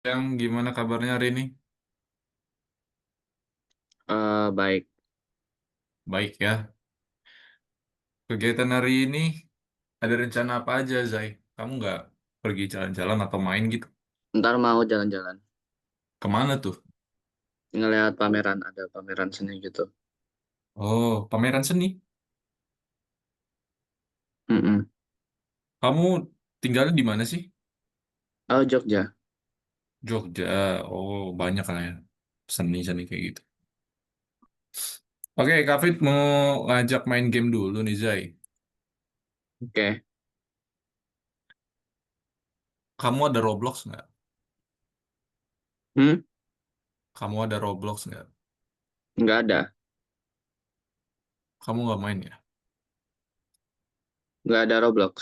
Yang gimana kabarnya hari ini? Baik. Baik ya. Kegiatan hari ini ada rencana apa aja, Zai? Kamu nggak pergi jalan-jalan atau main gitu? Ntar mau jalan-jalan. Kemana tuh? Ngelihat pameran, ada pameran seni gitu. Oh, pameran seni. Mm-mm. Kamu tinggalnya di mana sih? Oh, Jogja. Jogja. Oh, banyak lah ya. Seni-seni kayak gitu. Oke, Kak Fit mau ngajak main game dulu nih, Zai. Oke. Kamu ada Roblox nggak? Hmm? Kamu ada Roblox nggak? Nggak ada. Kamu nggak main ya? Nggak ada Roblox.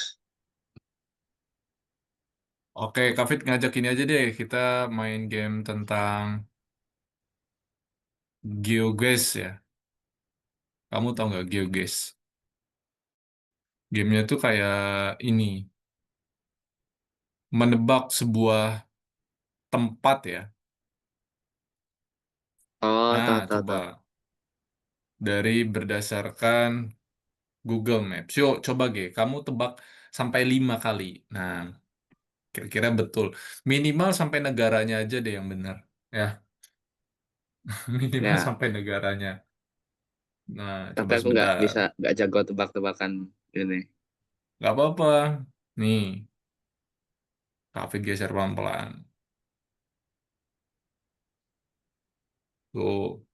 Oke, Kak Fit ngajak ini aja deh. Kita main game tentang GeoGuess ya. Kamu tahu nggak GeoGuess? Gamenya tuh kayak ini, menebak sebuah tempat ya. Oh, tahu, Ah, tahu, tahu. coba dari berdasarkan Google Maps. Yuk, coba kamu tebak sampai 5 kali. Nah, kira-kira betul. Minimal sampai negaranya aja deh yang benar. Ya, minimal Ya, sampai negaranya. Nah, tapi coba aku sebentar. nggak jago tebak-tebakan ini. Gak apa-apa. Nih, Kafit geser pelan-pelan. Tuh,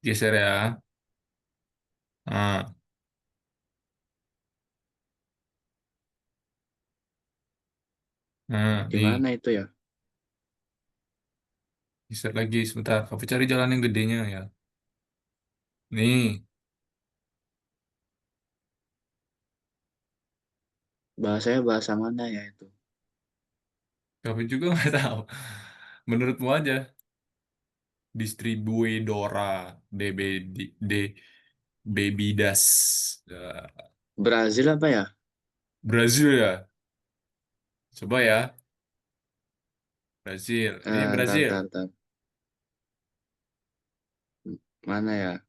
geser ya. Nah, Di mana nih. itu ya? Geser lagi sebentar. Kamu cari jalan yang gedenya ya. Nih, Bahasanya bahasa mana ya itu? kamu juga nggak tahu. Menurutmu aja. Distribuidora de Bebidas. Ya, Brazil apa ya? Brazil ya. Coba ya. Brazil. Ini Ntar, ntar, Brazil. ntar. Mana ya?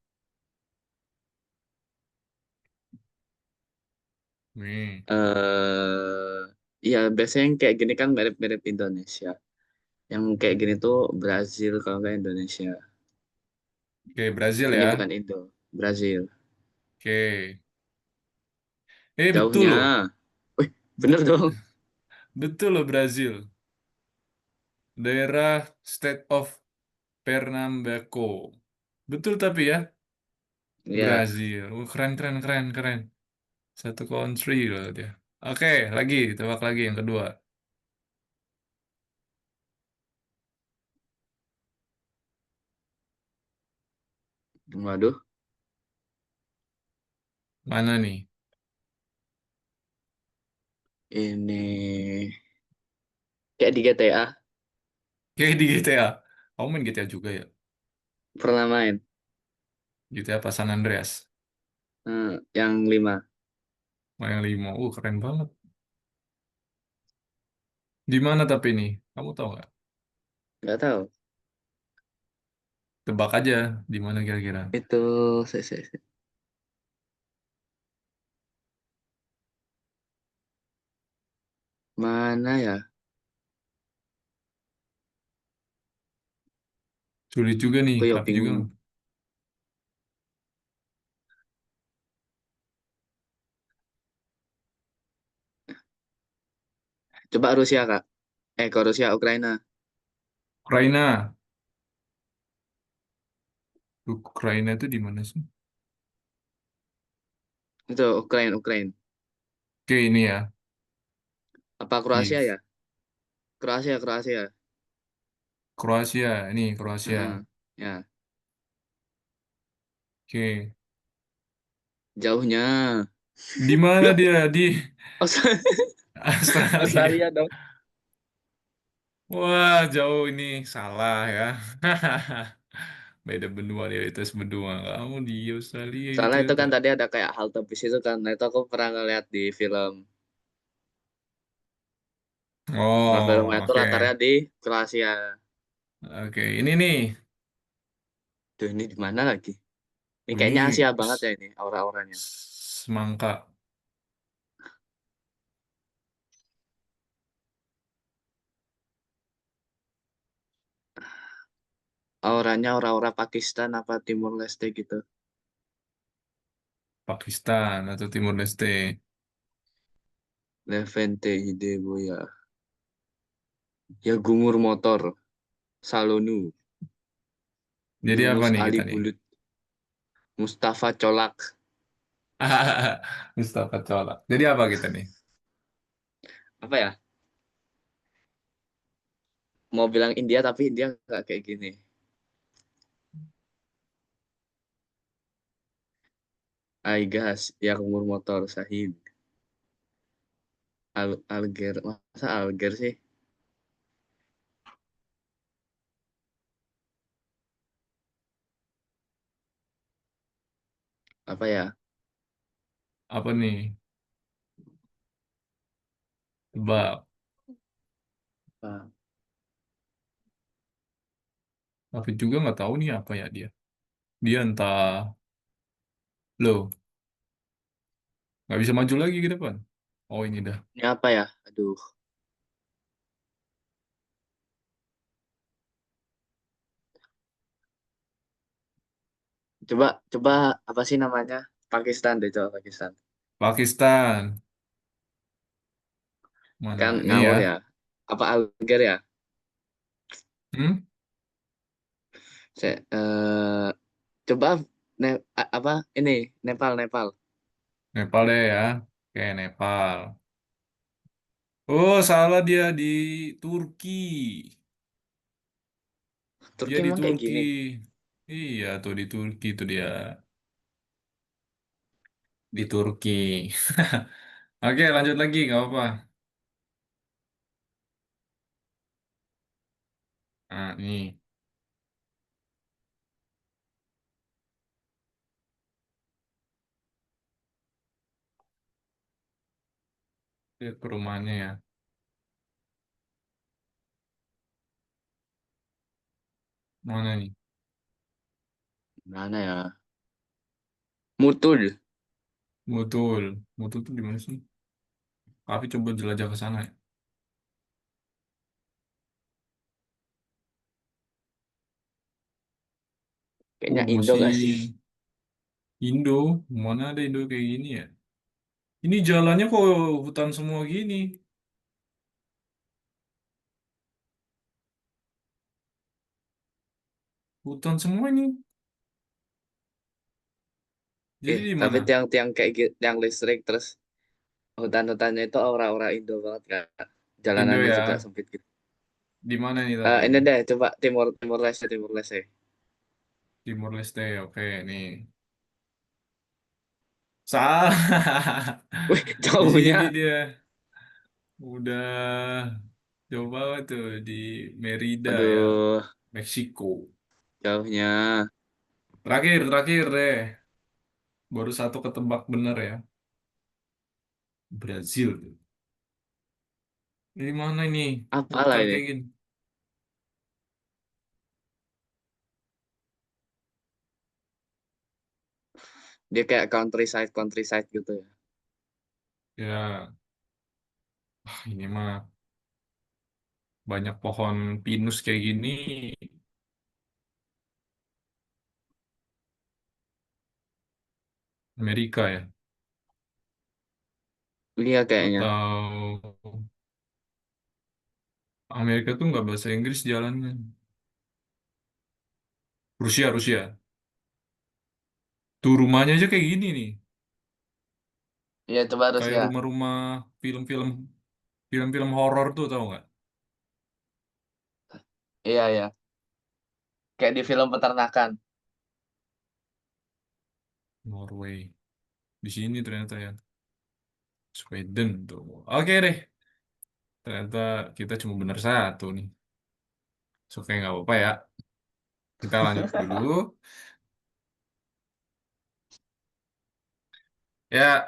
Nih. Iya, biasanya yang kayak gini kan mirip-mirip Indonesia. Yang kayak gini tuh Brazil kalau nggak Indonesia. Oke, Brazil Ini bukan ya. Indo, Brazil. Oke. Betul Jauhnya. loh. Wih, bener dong. Betul loh Brazil. Daerah State of Pernambuco. Betul tapi ya. Ya, Brazil. Keren, keren, keren, keren. Satu country loh dia. Oke, lagi. Tebak lagi yang kedua. waduh. Mana nih? Ini kayak di GTA. Kayak di GTA. Kamu main GTA juga ya? Pernah main. GTA apa San Andreas? Yang 5. Main yang 5. Keren banget. Di mana tapi nih? Kamu tahu nggak? Nggak tahu. Tebak aja. Di mana kira-kira? Itu mana ya? Sulit juga nih. Aku ya Tapi juga. bingung. Coba Rusia, Kak. Ke Rusia, Ukraina. Ukraina. Ukraina itu di mana sih? Itu Ukraina, Ukraina. Oke, ini ya. Apa Kroasia Kiev. ya? Kroasia, Kroasia. Kroasia. Ini Kroasia. Heeh. Ya, Oke. jauhnya. Di mana dia? Di Australia, Australia. Australia dong. Wah, jauh ini. Salah ya. Beda benua di atas benua. Kamu di Australia gitu Soalnya itu ya. kan tadi ada kayak halte bis itu kan. Nah, itu aku pernah ngeliat di film. Nah, filmnya Oh, itu oke. latarnya di Kroasia. Oke, ini nih. Tuh, ini di mana lagi? Ini kayaknya Ini Asia banget ya ini, aura-auranya. semangka. Auranya aura-aura Pakistan apa Timur Leste gitu. Pakistan atau Timur Leste. Levante Ide Boya. Ya Gungur Motor. Salonu. Jadi apa Yunus nih Ali kita nih? Bulut. Mustafa Colak. Mustafa Colak. Jadi apa kita nih? Apa ya? Mau bilang India tapi India nggak kayak gini. Aigas. Ya Gungur Motor. Sahid. Alger. Masa Alger sih? Apa ya? Apa nih? Tebak. Apa? Tapi juga nggak tahu nih apa ya dia. Dia entah. Loh, nggak bisa maju lagi ke depan. Oh ini dah. Ini apa ya? Aduh. Coba, coba apa sih namanya? Pakistan deh, coba Pakistan. Pakistan. Mana? Kan Ini ngawur ya. ya. Apa Alger ya? Hmm? Saya, coba apa ini Nepal Nepal. Nepal deh ya. Oke, Nepal. Oh, salah dia di Turki. Dia Turki di emang kayak Turki. gini. Iya tuh di Turki tuh dia. Di Turki. Oke, lanjut lagi, nggak apa-apa. Nah, ini. Lihat perumahannya ya. Mana nih? Mana ya? Mutul. Mutul. Mutul tuh di mana sih? Tapi coba jelajah ke sana ya. Kayaknya Indo Masih gak sih? Indo. Mana ada Indo kayak gini ya? Ini jalannya kok hutan semua gini. Hutan semua ini. Jadi di Tapi mana? tiang-tiang kayak gitu, tiang listrik terus hutan-hutannya itu aura-aura Indo banget kak. Indo Jalanannya juga ya. sempit gitu. Di mana nih tapi? Ini deh, coba Timur Timur Leste Timur Leste. Timur Leste. Oke, nih. Salah. Wih, Di sini jauhnya. dia. Udah coba tuh di Merida ya, Aduh, Meksiko. jauhnya. Terakhir, terakhir deh. Baru satu ketebak bener ya. Brazil tuh. Ini mana ini? Apalah Hutan ini? kayak gini. Dia kayak countryside countryside gitu ya. Ya, ini mah banyak pohon pinus kayak gini. Amerika ya. Iya kayaknya. Atau Amerika tuh nggak bahasa Inggris jalannya. Rusia, Rusia. Tuh rumahnya aja kayak gini nih. Iya coba harus Kayak ya. rumah-rumah film-film film-film horor tuh tahu nggak? Iya ya. Kayak di film peternakan. Norway. Di sini ternyata ya. Sweden tuh. Oke deh. Ternyata kita cuma bener satu nih. Oke nggak apa-apa ya. Kita lanjut dulu. Ya,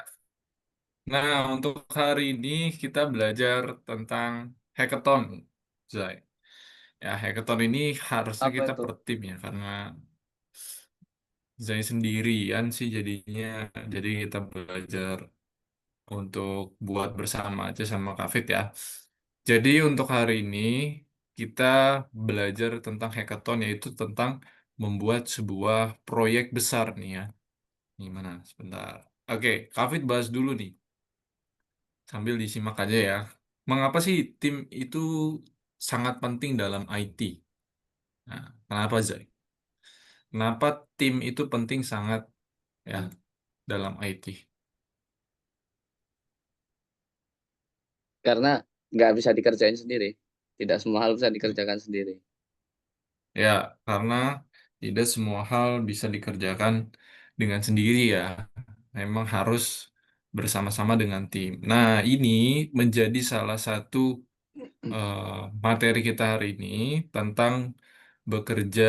nah untuk hari ini kita belajar tentang hackathon, Zai. Ya, hackathon ini harusnya Apa kita itu? per tim ya, karena Zai sendirian sih jadinya. Jadi kita belajar untuk buat bersama aja sama Kak ya. Jadi untuk hari ini kita belajar tentang hackathon, yaitu tentang membuat sebuah proyek besar nih ya. Gimana? Sebentar. Oke, Kak bahas dulu nih. Sambil disimak aja ya. Mengapa sih tim itu sangat penting dalam IT? Nah, kenapa Zai? Kenapa tim itu penting sangat ya dalam IT? Karena nggak bisa dikerjain sendiri. Tidak semua hal bisa dikerjakan sendiri. Ya, karena tidak semua hal bisa dikerjakan dengan sendiri ya. Memang harus bersama-sama dengan tim. Nah, ini menjadi salah satu eh, materi kita hari ini tentang bekerja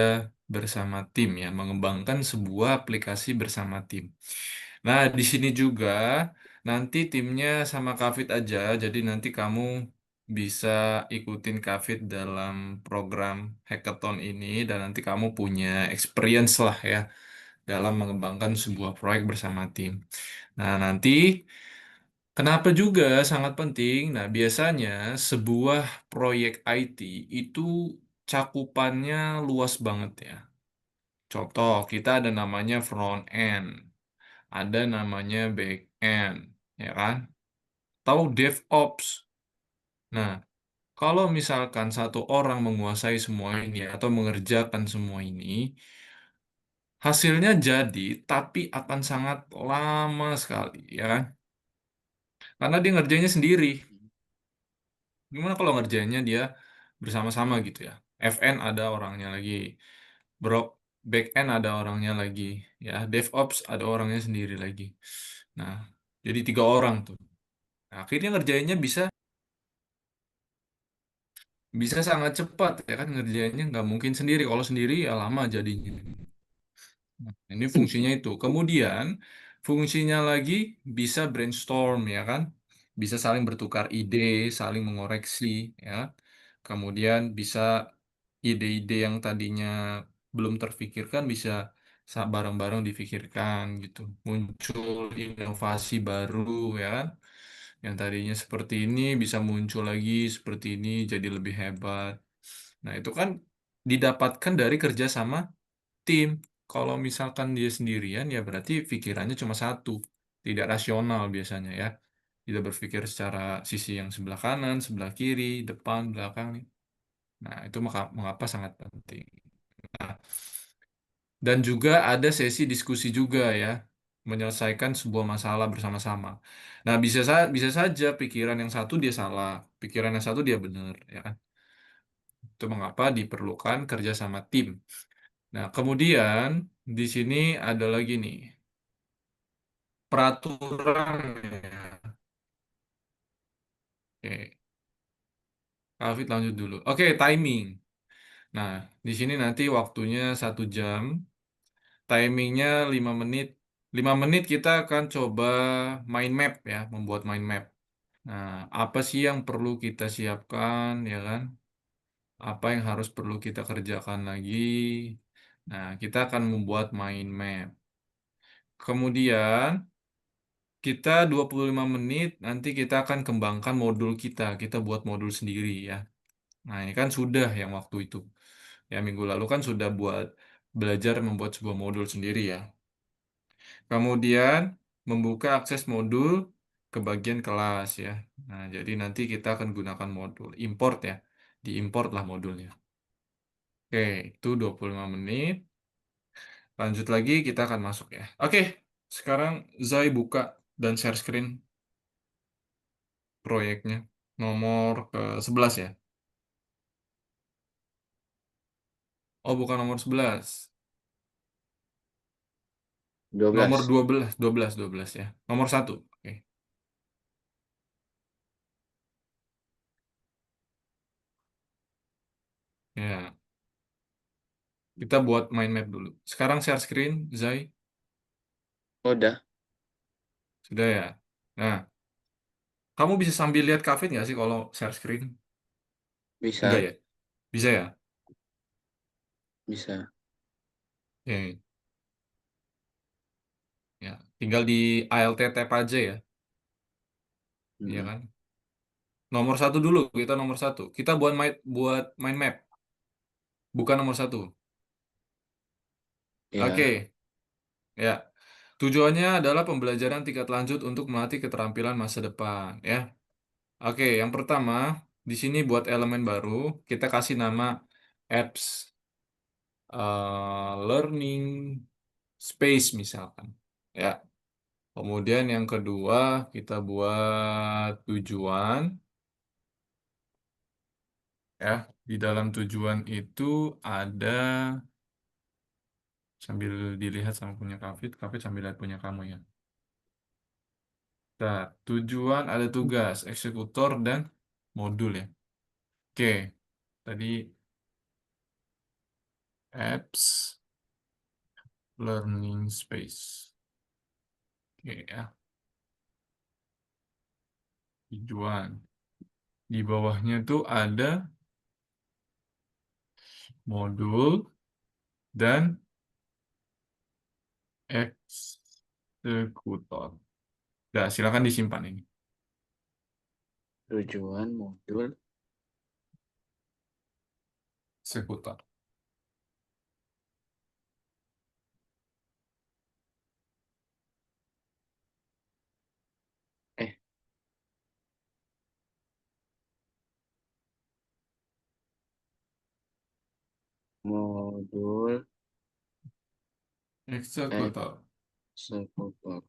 bersama tim ya, mengembangkan sebuah aplikasi bersama tim. Nah, di sini juga nanti timnya sama Kafit aja, jadi nanti kamu bisa ikutin Kafit dalam program hackathon ini dan nanti kamu punya experience lah ya dalam mengembangkan sebuah proyek bersama tim. Nah, nanti kenapa juga sangat penting? Nah, biasanya sebuah proyek IT itu cakupannya luas banget ya. Contoh, kita ada namanya front end, ada namanya back end, ya kan? Tahu DevOps. Nah, kalau misalkan satu orang menguasai semua ini atau mengerjakan semua ini, hasilnya jadi, tapi akan sangat lama sekali, ya kan? Karena dia ngerjainnya sendiri. Gimana kalau ngerjainnya dia bersama-sama gitu ya? FN ada orangnya lagi, bro, back end ada orangnya lagi, ya, DevOps ada orangnya sendiri lagi. Nah, jadi 3 orang tuh. Nah, akhirnya ngerjainnya bisa bisa sangat cepat ya kan ngerjainnya nggak mungkin sendiri. Kalau sendiri ya lama jadinya. Nah, ini fungsinya itu. Kemudian fungsinya lagi bisa brainstorm ya kan, bisa saling bertukar ide, saling mengoreksi ya. Kemudian bisa ide-ide yang tadinya belum terfikirkan bisa bareng-bareng difikirkan gitu. Muncul inovasi baru ya kan. Yang tadinya seperti ini bisa muncul lagi seperti ini jadi lebih hebat. Nah, itu kan didapatkan dari kerja sama tim. Kalau misalkan dia sendirian, ya berarti pikirannya cuma satu, tidak rasional biasanya ya. Tidak berpikir secara sisi yang sebelah kanan, sebelah kiri, depan, belakang nih. Nah, itu mengapa sangat penting. Nah, dan juga ada sesi diskusi juga ya, menyelesaikan sebuah masalah bersama-sama. Nah, bisa saja pikiran yang satu dia salah, pikiran yang satu dia benar, ya kan? Itu mengapa diperlukan kerja sama tim. Nah, kemudian di sini ada lagi nih peraturan ya. Oke, Kak lanjut dulu. Oke, timing. Nah, di sini nanti waktunya 1 jam, timingnya 5 menit. 5 menit kita akan coba mind map ya, membuat mind map. Nah, apa sih yang perlu kita siapkan ya kan? Apa yang harus perlu kita kerjakan lagi? Nah, kita akan membuat mind map. Kemudian kita 25 menit nanti kita akan kembangkan modul kita. Kita buat modul sendiri ya. Nah, ini kan sudah yang waktu itu. Ya, minggu lalu kan sudah buat belajar membuat sebuah modul sendiri ya. Kemudian membuka akses modul ke bagian kelas ya. Nah, jadi nanti kita akan gunakan modul import ya. Diimport lah modulnya. Oke, itu 25 menit. Lanjut lagi kita akan masuk ya. Oke, sekarang Zai buka dan share screen proyeknya. Nomor ke 11 ya. Oh, bukan nomor 11. Nomor 12. 12, 12, 12 ya. Nomor 1. Oke. Ya. Kita buat mind map dulu. Sekarang share screen, Zai. Oh, udah Sudah ya? Nah, kamu bisa sambil lihat Kavin nggak sih kalau share screen? Enggak bisa ya? Bisa ya? bisa. Oke. Ya, tinggal di ALT tab aja ya. Iya Mm-mm. kan? Nomor satu dulu, kita nomor satu. Kita buat mind map, bukan nomor satu. Ya, Oke, ya. Tujuannya adalah pembelajaran tingkat lanjut untuk melatih keterampilan masa depan, ya. Oke, yang pertama di sini buat elemen baru, kita kasih nama apps learning space misalkan, ya. Kemudian yang kedua kita buat tujuan, ya. Di dalam tujuan itu ada sambil dilihat sama punya Kafit sambil lihat punya kamu ya. Nah, tujuan ada tugas, eksekutor dan modul ya. Oke, tadi apps learning space. Oke ya, tujuan. Di bawahnya tuh ada modul dan eksekutor. Nah, silakan disimpan ini. tujuan modul. Eksekutor. Eh, modul Eksekutor. eksekutor.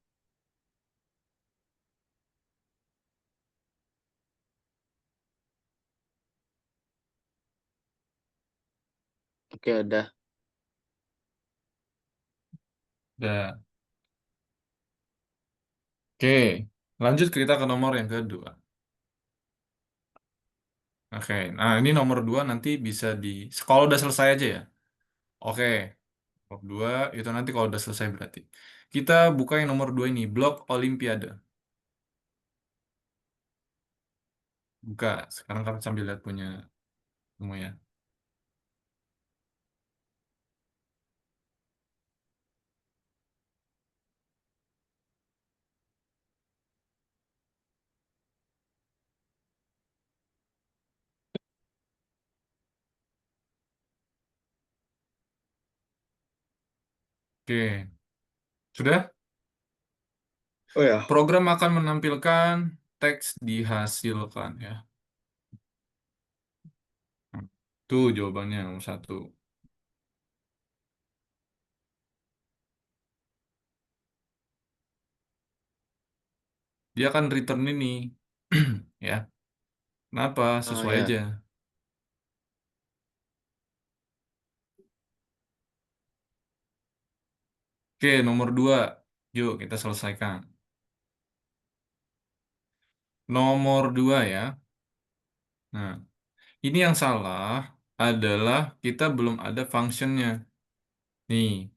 Oke, ada. Dan oke, lanjut kita ke nomor yang kedua. Oke, nah ini nomor dua nanti bisa kalau udah selesai aja ya. Oke, nomor dua itu nanti kalau udah selesai berarti. Kita buka yang nomor dua ini, blok Olimpiade. Buka, sekarang kamu sambil lihat punya kamu ya. Oke, sudah? Oh ya. Program akan menampilkan teks dihasilkan ya. Hmm, Tuh jawabannya nomor satu. Dia akan return ini. Ya, kenapa? Oh Sesuai ya. aja. Oke, nomor dua. Yuk, kita selesaikan. Nomor dua ya. Nah, ini yang salah adalah kita belum ada functionnya. Nih,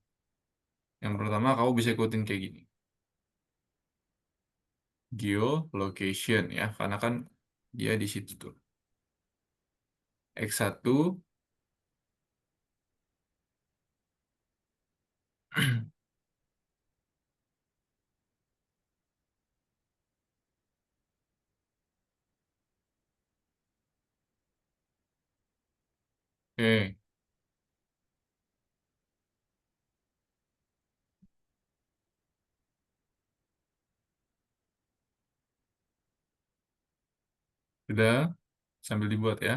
yang pertama kamu bisa ikutin kayak gini. Geolocation ya, karena kan dia di situ tuh. X1, oke, sudah sambil dibuat ya.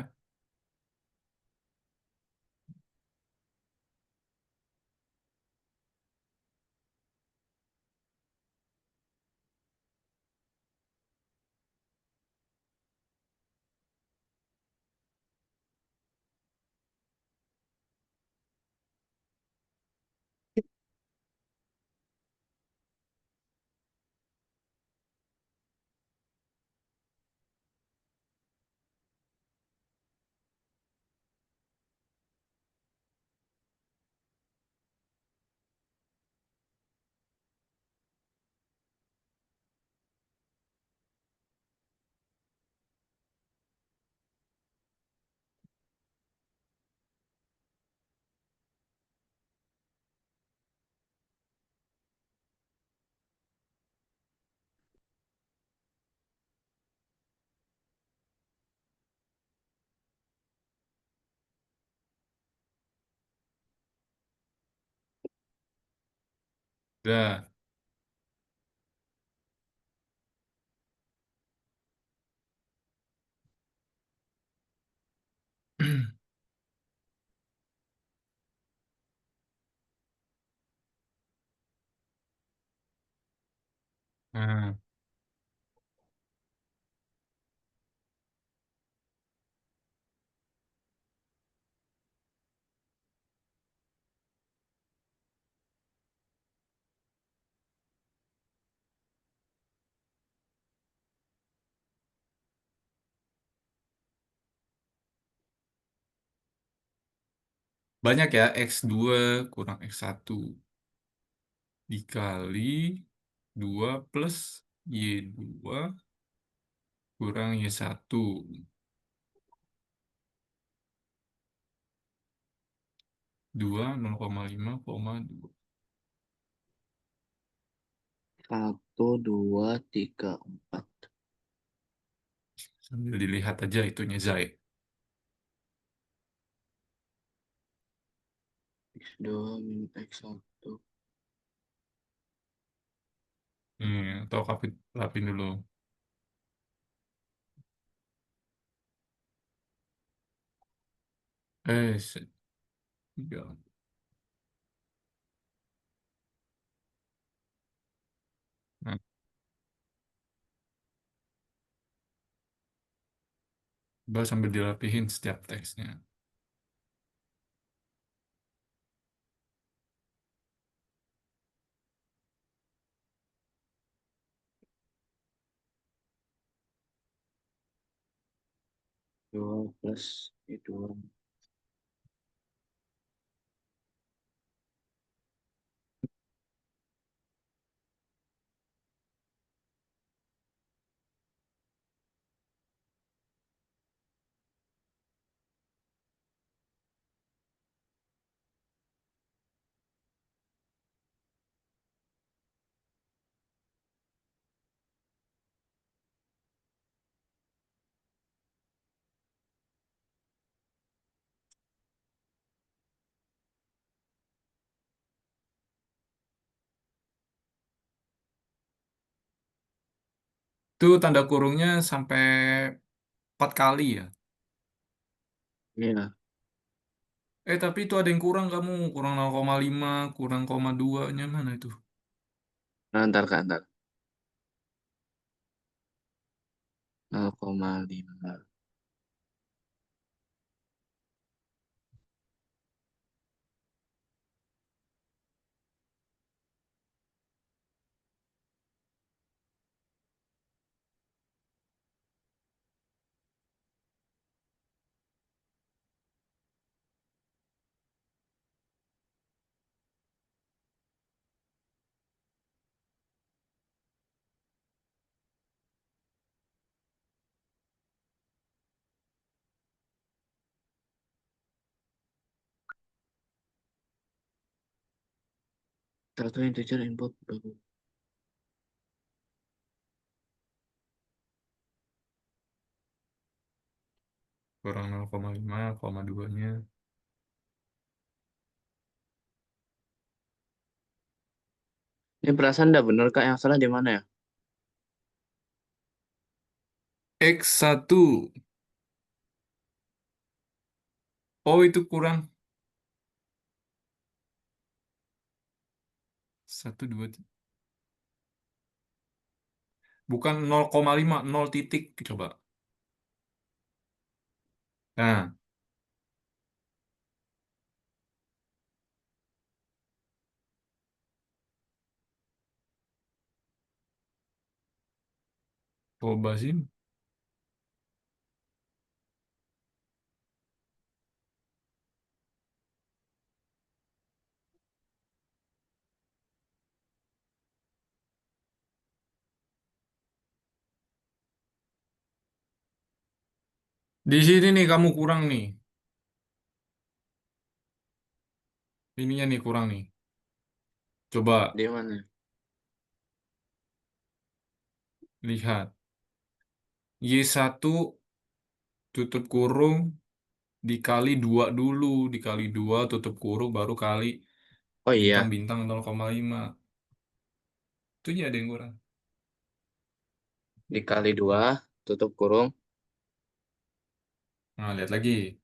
Udah. Nah, banyak ya, X2 kurang X1 dikali 2 plus Y2 kurang Y1. 2, 0,5,2. 1, 2, 3, 4. Sambil dilihat aja itunya, Zai. X2 min X1. Atau lapin dulu. Eh, tiga. Nah, coba sambil dilapihin setiap teksnya. 2 plus Y2. Itu tanda kurungnya sampai 4 kali ya. Iya. Tapi itu ada yang kurang kamu. Kurang 0,5, kurang 0,2-nya mana itu? Nah, ntar Kak, ntar. 0,5. Satu integer input baru. Kurang 0,5, 0,2-nya. Ini perasaan nggak bener Kak, yang salah di mana ya? X1. Oh, itu kurang. 1, 2, 3. Bukan 0,5, 0 titik. Coba. Nah, coba sih. Di sini nih kamu kurang nih. Ininya nih kurang nih. Coba Di mana? lihat. Y1 tutup kurung dikali 2 dulu. Dikali 2 tutup kurung baru kali Oh iya, bintang-bintang 0,5. Itu aja ada yang kurang. Dikali 2, tutup kurung. Nah, lihat lagi.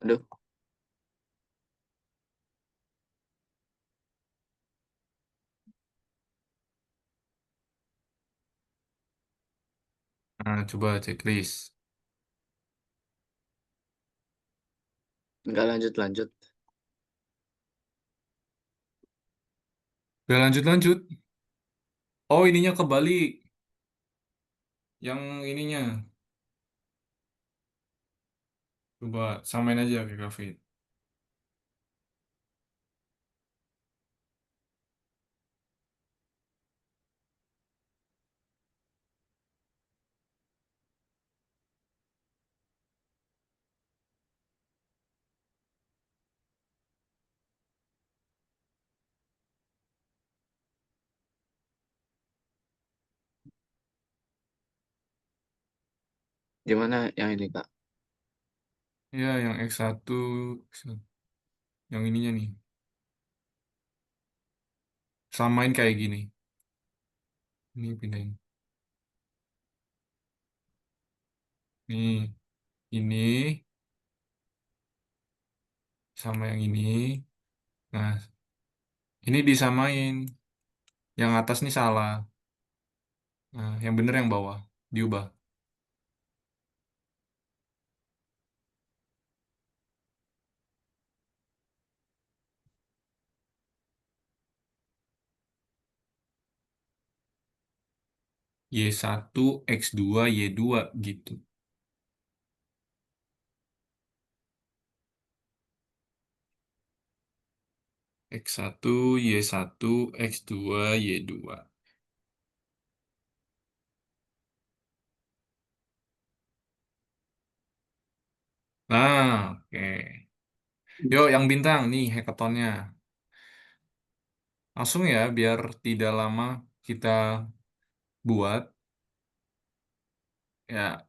Aduh, Nah, coba checklist. nggak lanjut-lanjut. Udah lanjut-lanjut. Oh, ininya kebalik. Yang ininya. Coba samain aja ke Kavit. Gimana yang ini, Kak? Ya, yang X1. Yang ininya nih. Samain kayak gini. Ini pindahin. Nih, ini sama yang ini. Nah, ini disamain. Yang atas nih salah. Nah, yang bener yang bawah. Diubah. Y1, X2, Y2 gitu. X1, Y1, X2, Y2. Nah, oke. Yuk, yang bintang nih hackathonnya. Langsung ya, biar tidak lama kita buat. Ya,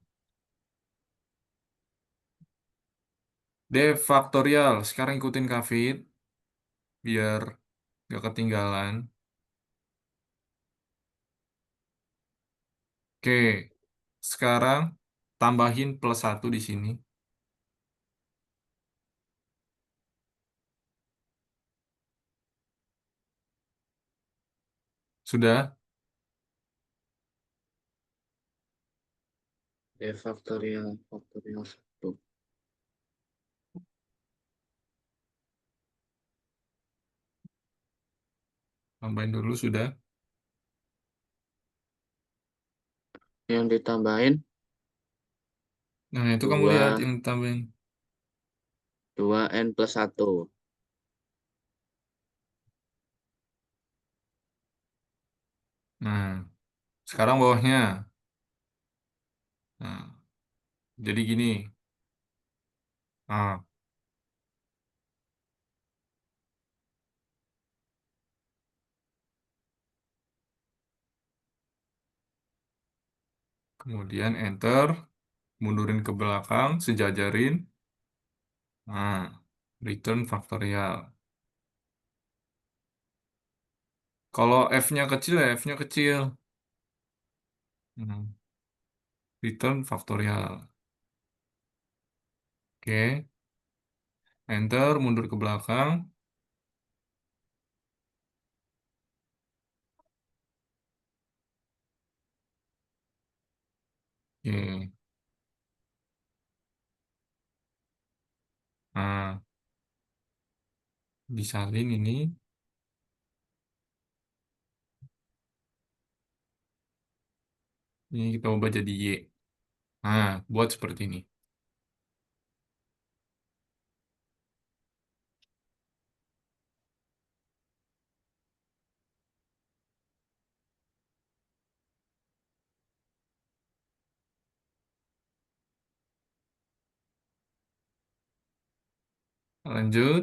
D faktorial. Sekarang ikutin Kavit, biar gak ketinggalan. Oke, sekarang tambahin +1 di sini. Sudah? D faktorial 1. Tambahin dulu, sudah. Yang ditambahin Nah, itu kamu lihat 2, yang tambahin. 2N plus 1. Nah, sekarang bawahnya. Nah, jadi gini. Nah, kemudian enter, mundurin ke belakang, sejajarin. Nah, return faktorial. Kalau F-nya kecil ya F-nya kecil. Hmm, return faktorial. Oke, enter, mundur ke belakang. Oke, nah, disalin ini. Ini kita ubah jadi Y. Nah, buat seperti ini. Lanjut,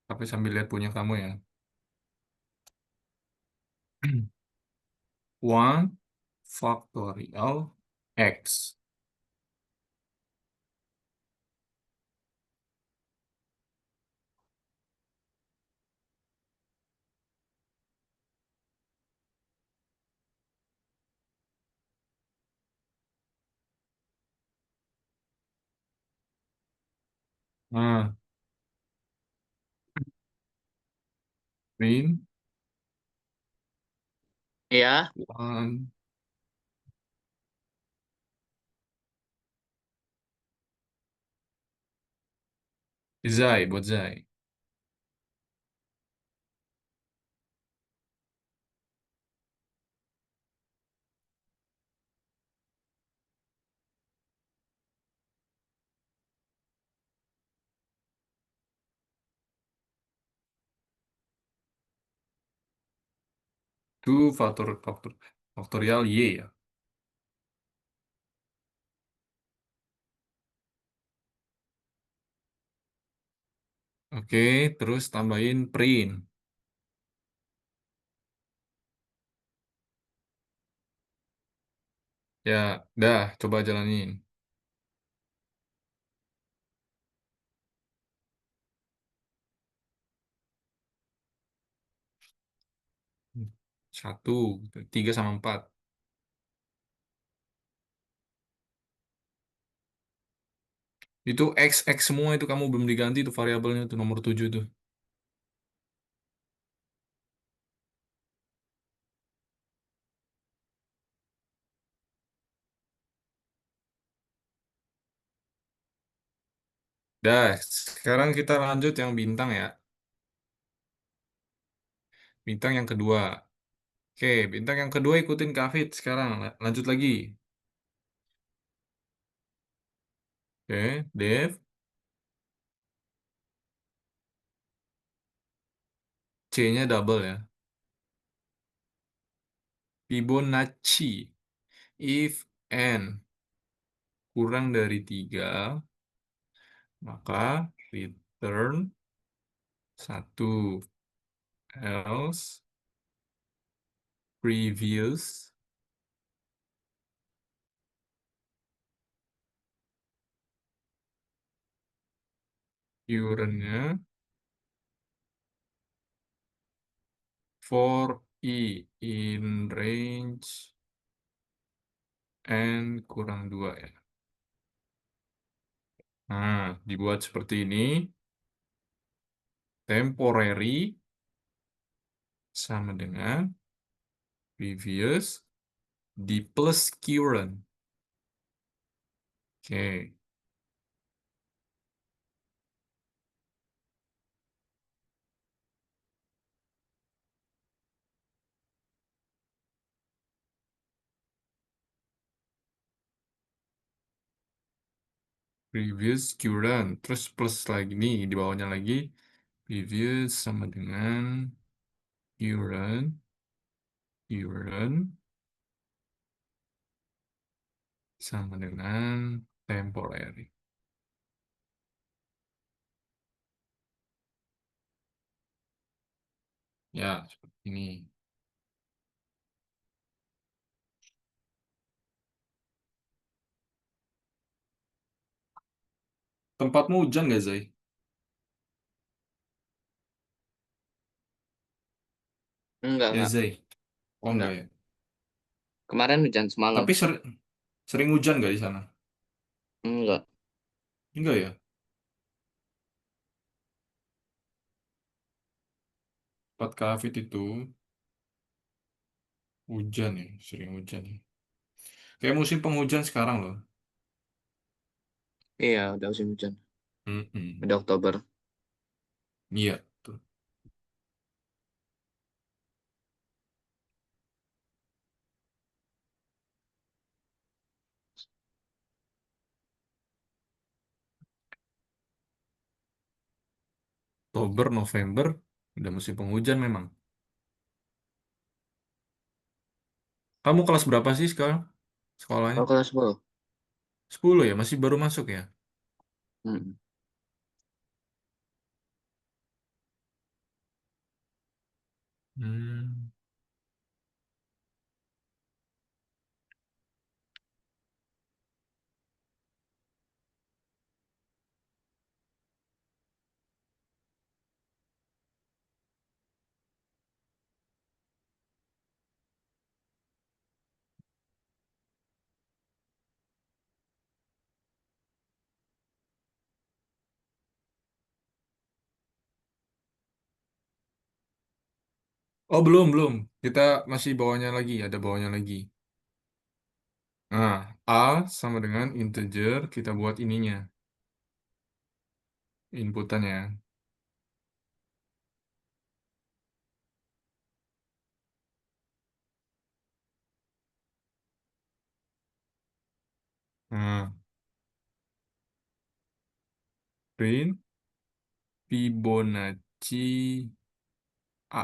tapi sambil lihat punya kamu ya. One factorial X. Nah, print Iya, one. Zai buat Zai. Two faktorial Y ya. Oke, terus tambahin print. Ya, dah, coba jalanin. Satu, tiga sama empat. Itu X semua itu kamu belum diganti tuh variabelnya tuh nomor 7 tuh. Dah, sekarang kita lanjut yang bintang ya. Bintang yang kedua. Oke, bintang yang kedua ikutin Kafit sekarang. Lanjut lagi. Oke, Dev. C-nya double ya. Fibonacci. If n kurang dari 3, maka return satu. Else, previous currentnya for I in range n kurang 2 ya. Nah, dibuat seperti ini. Temporary sama dengan previous di plus current. Oke, previous current. Terus plus lagi nih, di bawahnya lagi. Previous sama dengan current. Current sama dengan temporary. Ya, seperti ini. Tempatmu hujan nggak, Zai? Ya, enggak, Zai. Oh, enggak enggak. ya. Kemarin hujan semalam. Tapi sering hujan nggak di sana? Enggak. Enggak ya. Tempat Kafit itu hujan ya, sering hujan ya. Kayak musim penghujan sekarang loh. Iya, udah musim hujan. Mm-mm. Udah Oktober. Iya, tuh. Oktober, November, udah musim penghujan memang. Kamu kelas berapa sih sekarang sekolahnya? Oh, kelas 10. 10 ya, masih baru masuk ya? Hmm. Hmm. Oh, belum, belum. Kita masih bawahnya lagi, ada bawahnya lagi. Nah, A sama dengan integer, kita buat ininya, inputannya. Nah, print Fibonacci A.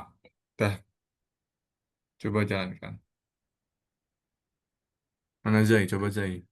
Dah, coba jalankan. Mana Zai? Coba Zai.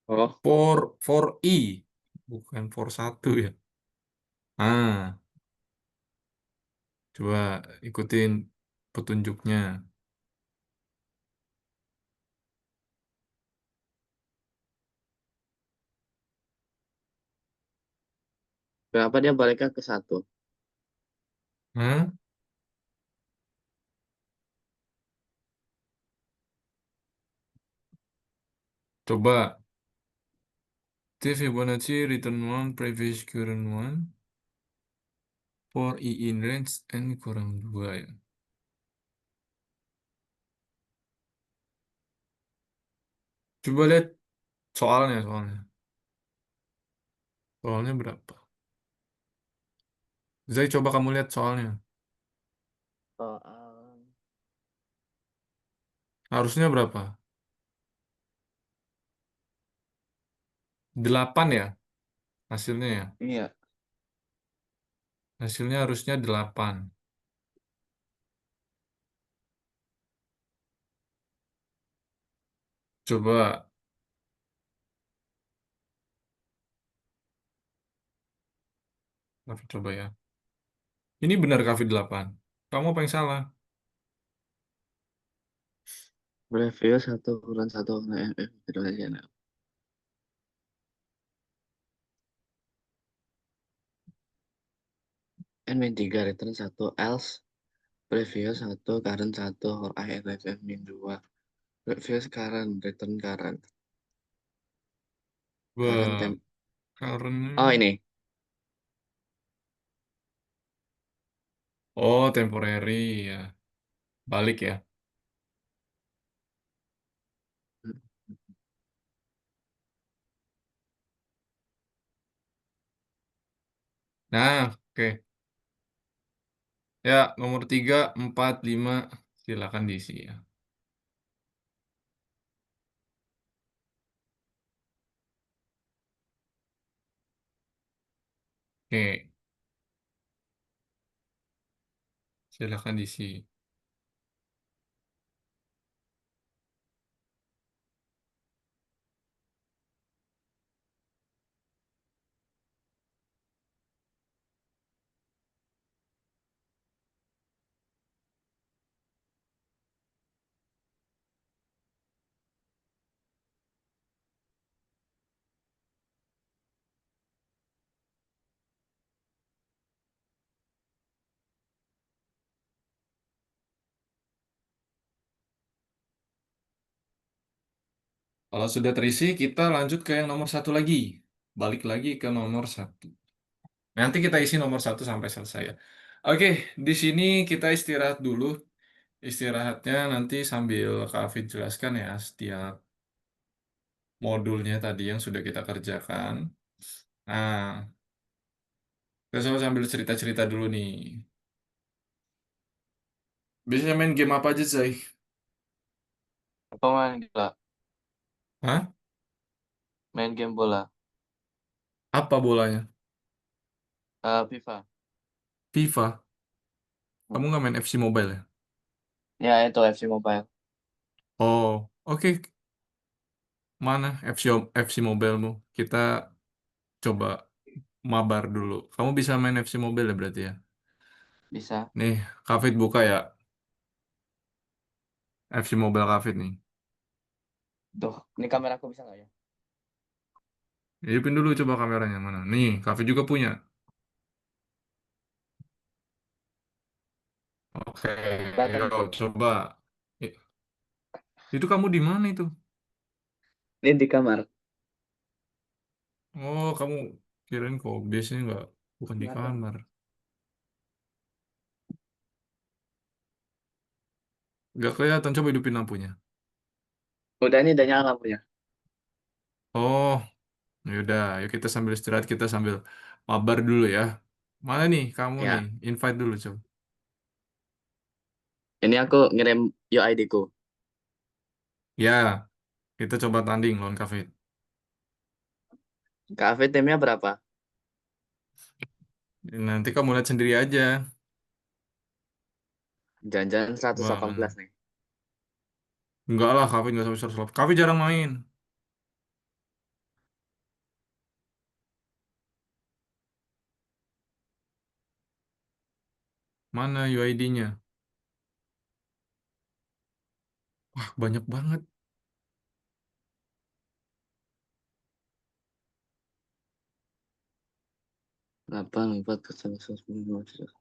Oh, For I, bukan for satu ya. Ah, coba ikutin petunjuknya. kenapa dia baliknya ke satu? Hah? Coba T Fibonacci return one previous current one for I in range n kurang dua ya. Coba lihat soalnya. Soalnya berapa? Zai, coba kamu lihat soalnya. Soal. Harusnya berapa? 8 ya hasilnya ya. Iya, Hasilnya harusnya 8. Coba, coba ya. Ini benar kah 8? Kamu apa yang salah? review satu kurang satu nah, gitu aja. Nah. N-3 return satu else preview satu current satu or IRFF min 2 preview current return current current Coba, temp. Oh karena... ini. Oh, temporary ya. Balik ya. Nah, oke. Ya, nomor 3, 4, 5. Silakan diisi ya. Oke, silakan diisi. Kalau sudah terisi, kita lanjut ke yang nomor satu lagi. Balik lagi ke nomor satu. Nanti kita isi nomor satu sampai selesai ya. Oke, di sini kita istirahat dulu. Istirahatnya nanti sambil Kak Afid jelaskan ya setiap modulnya tadi yang sudah kita kerjakan. Nah, kita sambil cerita-cerita dulu nih. Biasanya main game apa aja, Zai? Apa main bola? Hah? Main game bola. Apa bolanya? FIFA. FIFA. Kamu Hmm. nggak main FC Mobile ya? Ya itu FC Mobile. Oh, oke. Mana FC Mobilemu? Kita coba mabar dulu. Kamu bisa main FC Mobile ya berarti ya? Bisa. Nih, Kafit buka ya. FC Mobile Kafit nih. Tuh, ini kameraku bisa nggak ya? Hidupin dulu coba kameranya mana. Nih, Kafit juga punya. Oke, Kelihatan yuk tuh. coba. I- Itu kamu di mana itu? Ini di kamar. Oh, kamu kirain kok biasanya nggak, bukan di Lihat dong. kamar. Nggak kelihatan, coba hidupin lampunya. Udah ini udah nyala lampunya. Oh, yaudah, yuk kita sambil istirahat, kita sambil mabar dulu ya. Mana nih kamu nih? Ya, Invite dulu coba. ini aku ngirim UID ku. Ya, kita coba tanding lawan Cafe. KV timnya berapa? Nanti kamu lihat sendiri aja. Jangan-jangan Wah, 118 mana? nih. Enggak lah, Cafe nggak sampai 100. Cafe jarang main. Mana UID-nya? Wah, banyak banget. Berapa? 4 ke 110.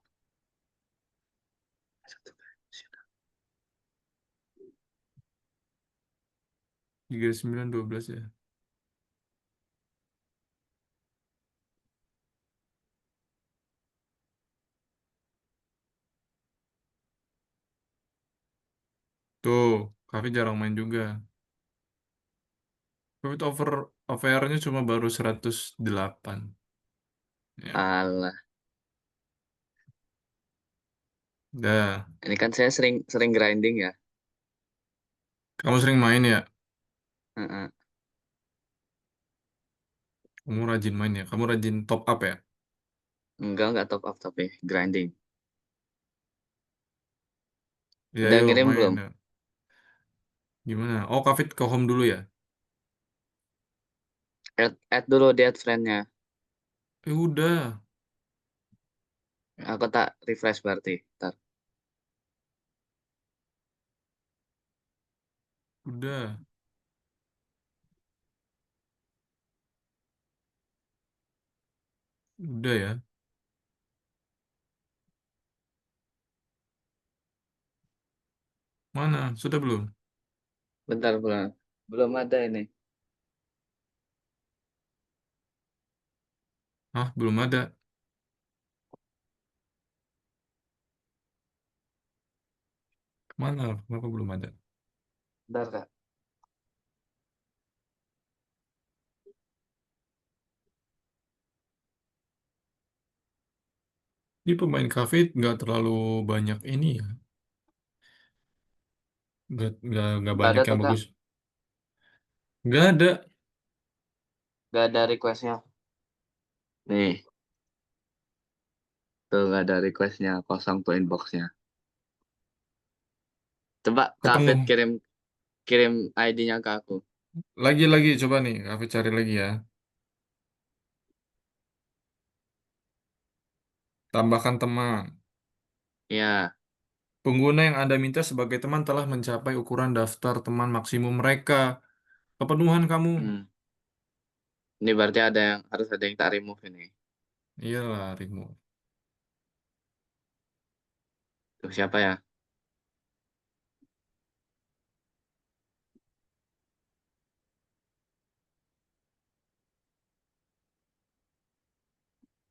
3912 ya. Tuh, Cafe jarang main juga. Cafe itu OVR-nya cuma baru 108. Ya. Alah, Dah, ini kan saya sering sering grinding ya. kamu sering main ya? Heeh. Kamu rajin main ya? Kamu rajin top up ya? Enggak top up tapi grinding. Ya, Udah yuk ngirim main belum? ya. Gimana? Oh, Cafe ke home dulu ya? Add dulu di add friend-nya. Udah, Aku tak refresh berarti. Ntar. udah, udah ya. Mana? Sudah belum? Bentar, belum. Belum ada ini. Hah, belum ada. Mana? Kenapa belum ada? Bentar, Kak. Ini pemain cafe nggak terlalu banyak ini ya. Nggak Nggak banyak ada yang tuh, Kak. bagus. Nggak ada. Nggak ada request-nya. Nih, tuh nggak ada request-nya. Kosong tuh inbox-nya. Coba Kak Fit Ketemu. kirim kirim ID-nya ke aku. Lagi-lagi coba nih. Cafe cari lagi ya. Tambahkan teman. Ya, Pengguna yang Anda minta sebagai teman telah mencapai ukuran daftar teman maksimum mereka. Kepenuhan kamu. hmm. Ini berarti harus ada yang tak remove ini. Iyalah, remove. Tuh siapa ya?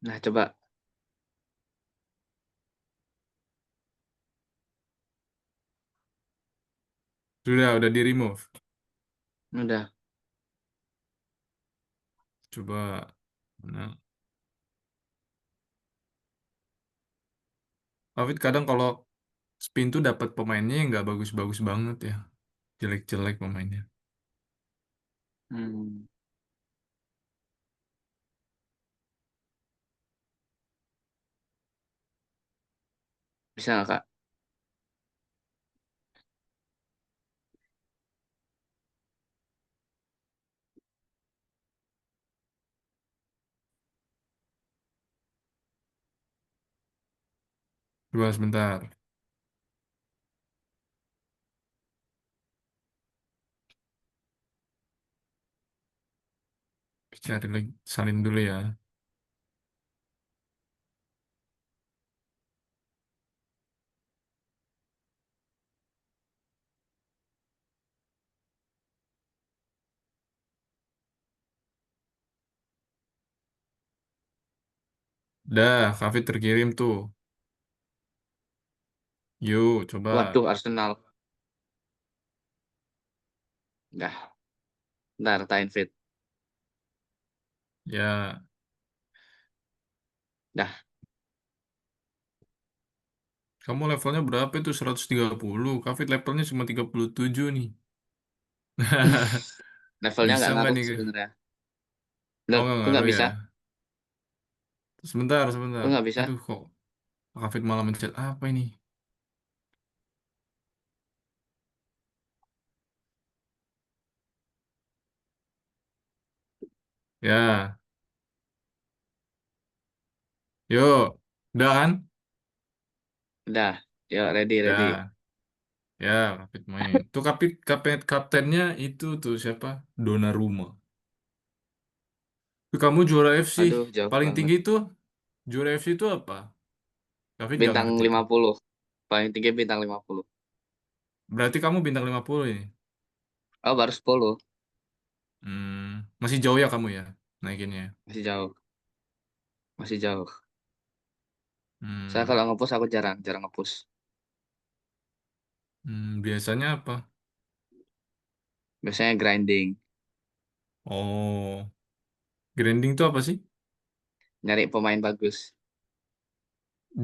Nah, coba. Udah di remove. Udah. Coba. Nah, tapi kadang kalau spin tuh dapat pemainnya yang nggak bagus-bagus banget ya. Jelek-jelek pemainnya. Hmm. Bisa nggak, Kak? Coba sebentar. Cari lagi, salin dulu ya. Dah, Kafit terkirim tuh. Yuk, coba. Waduh, Arsenal. Dah, ntar tak invite. Ya, Dah. kamu levelnya berapa itu? 130. Kafit levelnya cuma 37 nih. Levelnya Bisa nggak nggak ngaruh nih? sebenarnya. Oh, Loh, nggak kok ngaruh nggak ya. bisa? Sebentar, Kok sebentar. nggak bisa? Aduh, kok Kafit malah mencet apa ini? Ya, yuk. Udah kan? Udah, yuk ready, ready. Ya, ya, Kafit main. Tuh kaptennya itu tuh siapa? Donnarumma. Tuh, kamu juara FC. Aduh, jauh Paling banget. tinggi tuh juara FC itu apa? Kafit nggak Bintang ngerti tuh. 50. Paling tinggi bintang 50. Berarti kamu bintang 50 ini. Oh, baru 10. Masih jauh ya kamu ya naikinnya. Masih jauh. Masih jauh. Saya Hmm, kalau ngepush aku jarang, jarang ngepush. biasanya apa? Biasanya grinding. Oh, grinding itu apa sih? Nyari pemain bagus.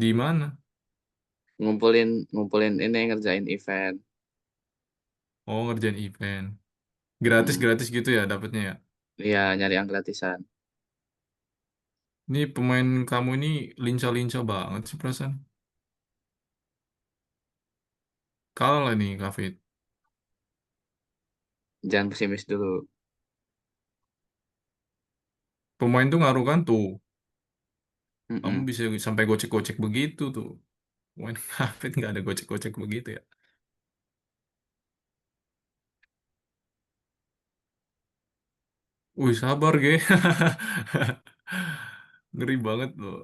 Di mana? Ngumpulin, ngumpulin ini, ngerjain event. Oh, ngerjain event. Gratis Mm. gratis gitu ya dapatnya ya. Iya, nyari yang gratisan. Ini pemain kamu ini lincah-lincah banget sih perasaan. Kalah lah nih Kafit. Jangan pesimis dulu. Pemain tuh ngaruh kan tuh. Kamu Mm-mm. bisa sampai gocek-gocek begitu tuh. Pemain Kafit nggak ada gocek-gocek begitu ya. Wih, sabar, ge. Ngeri banget loh.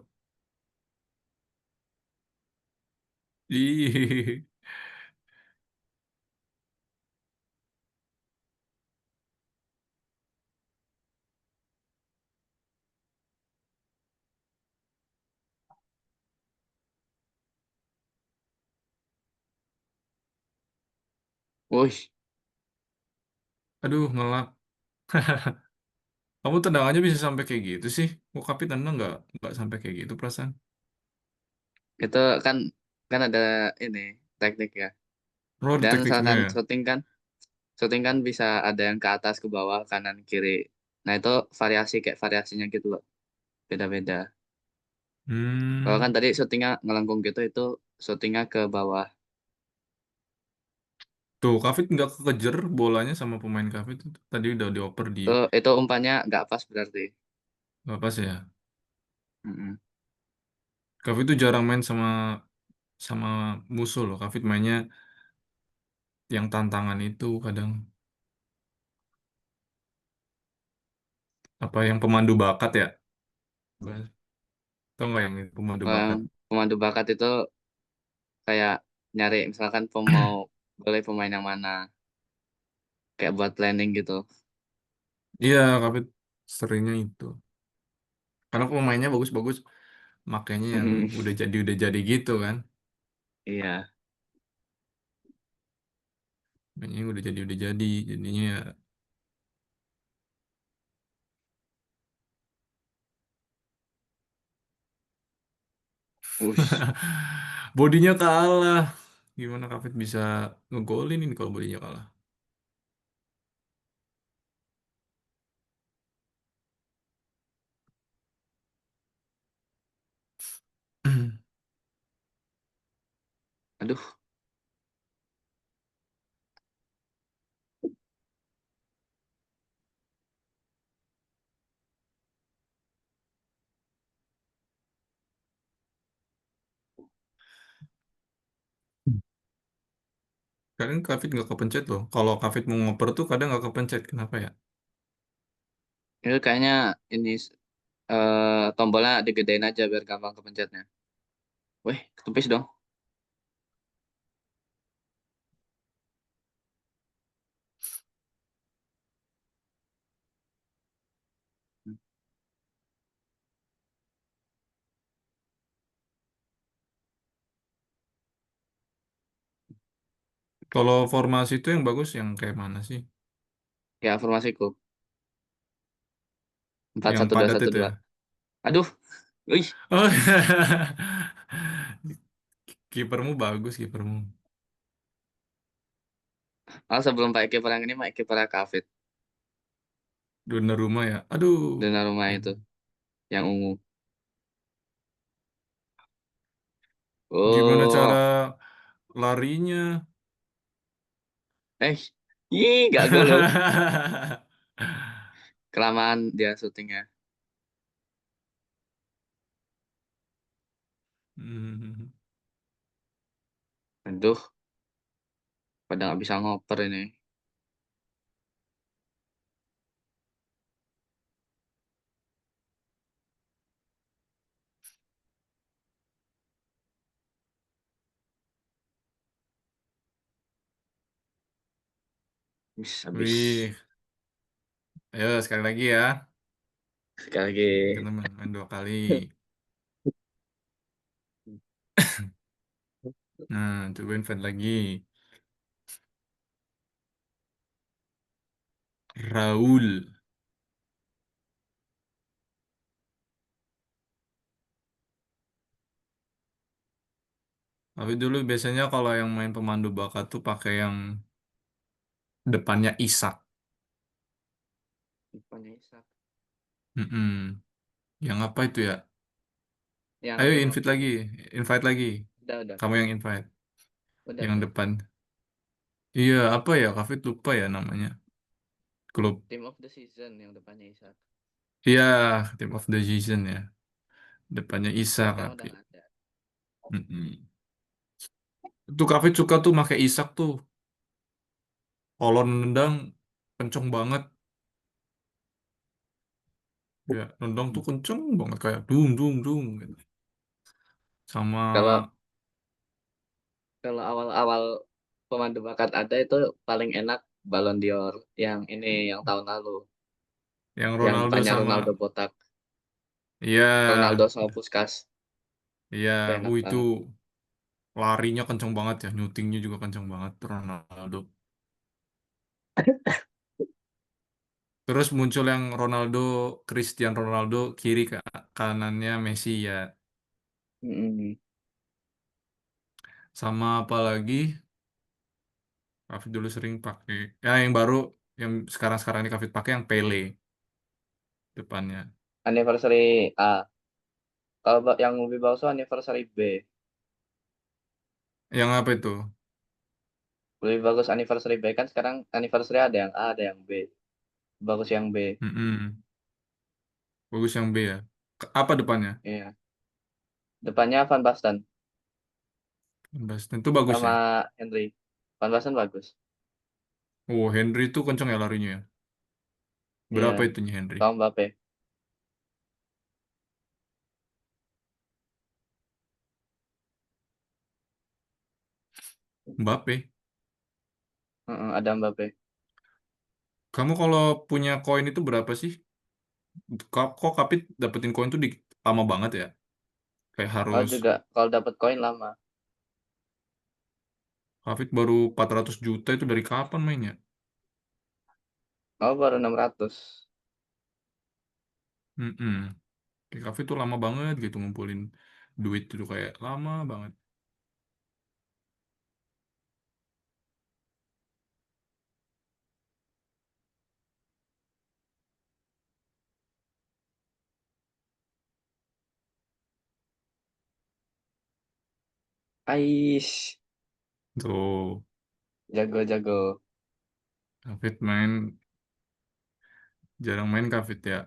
Ih. Wih, Aduh, ngelak. Kamu tendangannya bisa sampai kayak gitu sih? Kok Kapi tendang nggak sampai kayak gitu perasaan? itu kan kan ada ini teknik ya. Oh, ada Dan tekniknya misalkan ya? shooting kan bisa ada yang ke atas, ke bawah, kanan, kiri. Nah itu variasi kayak variasinya gitu loh, beda-beda. Kalau Hmm, kan tadi shootingnya ngelengkung gitu, itu shootingnya ke bawah. tuh Kavit nggak kekejar bolanya sama pemain Kavit itu. Tadi udah dioper di Itu umpannya nggak pas berarti. nggak pas ya. Mm-mm. Kavit itu jarang main sama sama musuh loh. Kavit mainnya yang tantangan itu kadang apa yang pemandu bakat ya? Tau nggak yang itu, pemandu Kalau yang bakat? pemandu bakat itu kayak nyari misalkan mau boleh pemain yang mana, kayak buat planning gitu. Iya, Kavit seringnya itu. Karena pemainnya bagus-bagus, makanya yang Mm-mm. udah jadi gitu kan. Iya, Makanya yang udah jadi, jadinya ya. Ush. Bodinya kalah. Gimana Kavit bisa ngegolin ini kalau bodinya kalah? Aduh, Kadang Kafit nggak kepencet loh. Kalau Kafit mau ngoper tuh kadang nggak kepencet. Kenapa ya? Itu kayaknya ini tombolnya digedein aja biar gampang kepencetnya. Wih, ketepis dong. Kalau formasi itu yang bagus yang kayak mana sih? Ya, formasiku. Empat Yang satu dua padat satu itu dua. ya? Aduh, wih. Oh, kipermu bagus kipermu. Oh, sebelum pakai kiper yang ini, pakai kiper Kavit. Donnarumma ya. Aduh. Rumah itu, yang ungu. Gimana cara Oh, larinya? eh, ih, gak gol loh. Kelamaan dia syutingnya. Hmm. Aduh, pada nggak bisa ngoper ini. Habis. Wih, ayo sekali lagi ya. Sekali lagi. Kita main dua kali. Nah, coba invent lagi. Raul. Tapi dulu biasanya kalau yang main pemandu bakat tuh pakai yang depannya Isak. Depannya Isak. Mm-mm. Yang apa itu ya? Yang Ayo Team of invite the lagi, Season. invite lagi. Udah. Kamu yang invite, yang Udah. depan. Iya, apa ya? Kafit lupa ya namanya. Klub. Team of the Season yang depannya Isak. Iya, Team of the Season ya. Depannya Tapi Isak, sekarang udah Kafit. nggak ada. Mm-mm. Itu Kafit suka tuh pakai Isak tuh. Kalau nendang kenceng banget. Ya, nendang tuh kenceng banget kayak dung dung dung gitu. Sama Kalau kalau awal-awal pemandu bakat ada itu paling enak Ballon d'Or yang ini yang tahun lalu, yang yang Ronaldo depannya sama Ronaldo botak, iya, Ronaldo sama Puskas. iya, Itu enak itu banget. larinya kenceng banget ya, nyutingnya juga kenceng banget Ronaldo. Terus muncul yang Ronaldo, Cristiano Ronaldo kiri ke kanannya Messi ya. Mm-mm. Sama apa lagi? Kafit dulu sering pakai. Ya yang baru, yang sekarang-sekarang ini Kafit pakai yang Pele depannya. Anniversary A. Kalau yang lebih bagus tuh anniversary B. Yang apa itu? Lebih bagus anniversary B kan sekarang anniversary ada yang A, ada yang B. Bagus yang B. Mm-mm. Bagus yang B ya. Apa depannya? Iya. Depannya Van Basten Itu bagus sama ya. Henry. Van Basten bagus. Oh, Henry itu kenceng ya larinya ya. Iya. Berapa itunya Henry? Sama Mbappe. Mbappe. Heeh, ada Mbappe. Kamu kalau punya koin itu berapa sih? Kok Kapit dapetin koin tuh lama banget ya? Kayak Oh harus juga kalau dapat koin lama. Kapit baru 400 juta itu dari kapan mainnya? Oh baru 600. Mm-mm. Kayak Kapit tuh lama banget gitu ngumpulin duit itu kayak lama banget. Ais, Tuh, jago-jago. Kapit jarang main Kapit ya.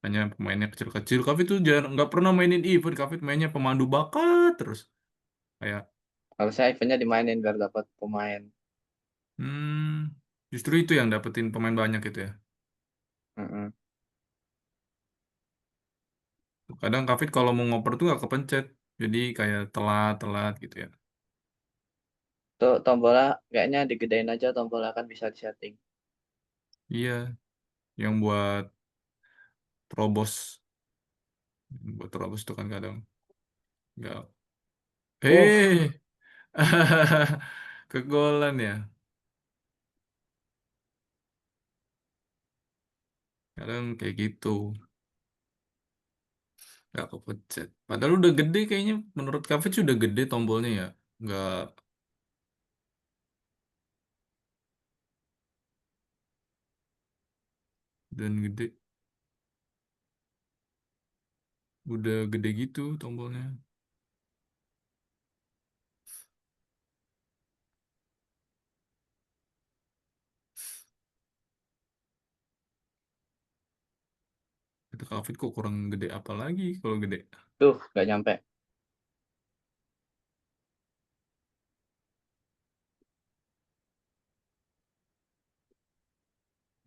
Hanya pemainnya kecil-kecil. Kapit tuh jarang nggak pernah mainin event. Kapit mainnya pemandu bakat terus. Kayak Harusnya eventnya dimainin biar dapat pemain. Hmm, justru itu yang dapetin pemain banyak itu ya. Mm-mm. Kadang Kavit kalau mau ngoper tuh gak kepencet. Jadi kayak telat-telat gitu ya. Tuh tombolnya kayaknya digedein aja, tombolnya kan bisa disetting. Iya, yang terobos. Buat terobos tuh kan kadang. Nggak. Uh, Eh, kegolan ya. Kadang kayak gitu. Nggak kepencet. Padahal udah gede kayaknya. Menurut Kavit sih udah gede tombolnya ya. Nggak dan gede. Udah gede gitu tombolnya. Itu Kavit kok kurang gede apa lagi kalau gede. tuh nggak nyampe.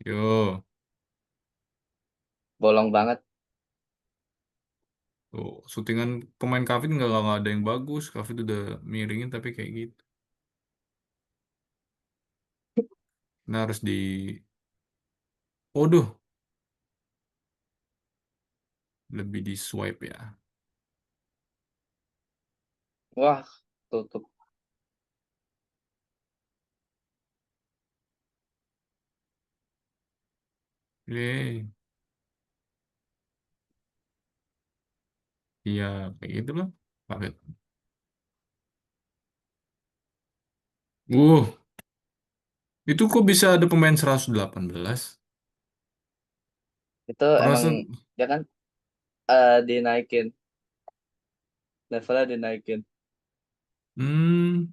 Yo. Bolong banget. Tuh, syutingan pemain Kavit nggak ada yang bagus. Kavit udah miringin tapi kayak gitu. Nah harus di... Waduh, lebih di swipe ya. Wah, tutup. Yeay. Iya, kayak gitu loh. Kavit. Uh, itu kok bisa ada pemain 118? Itu Pernah emang dia kan dinaikin, levelnya dinaikin. hmm,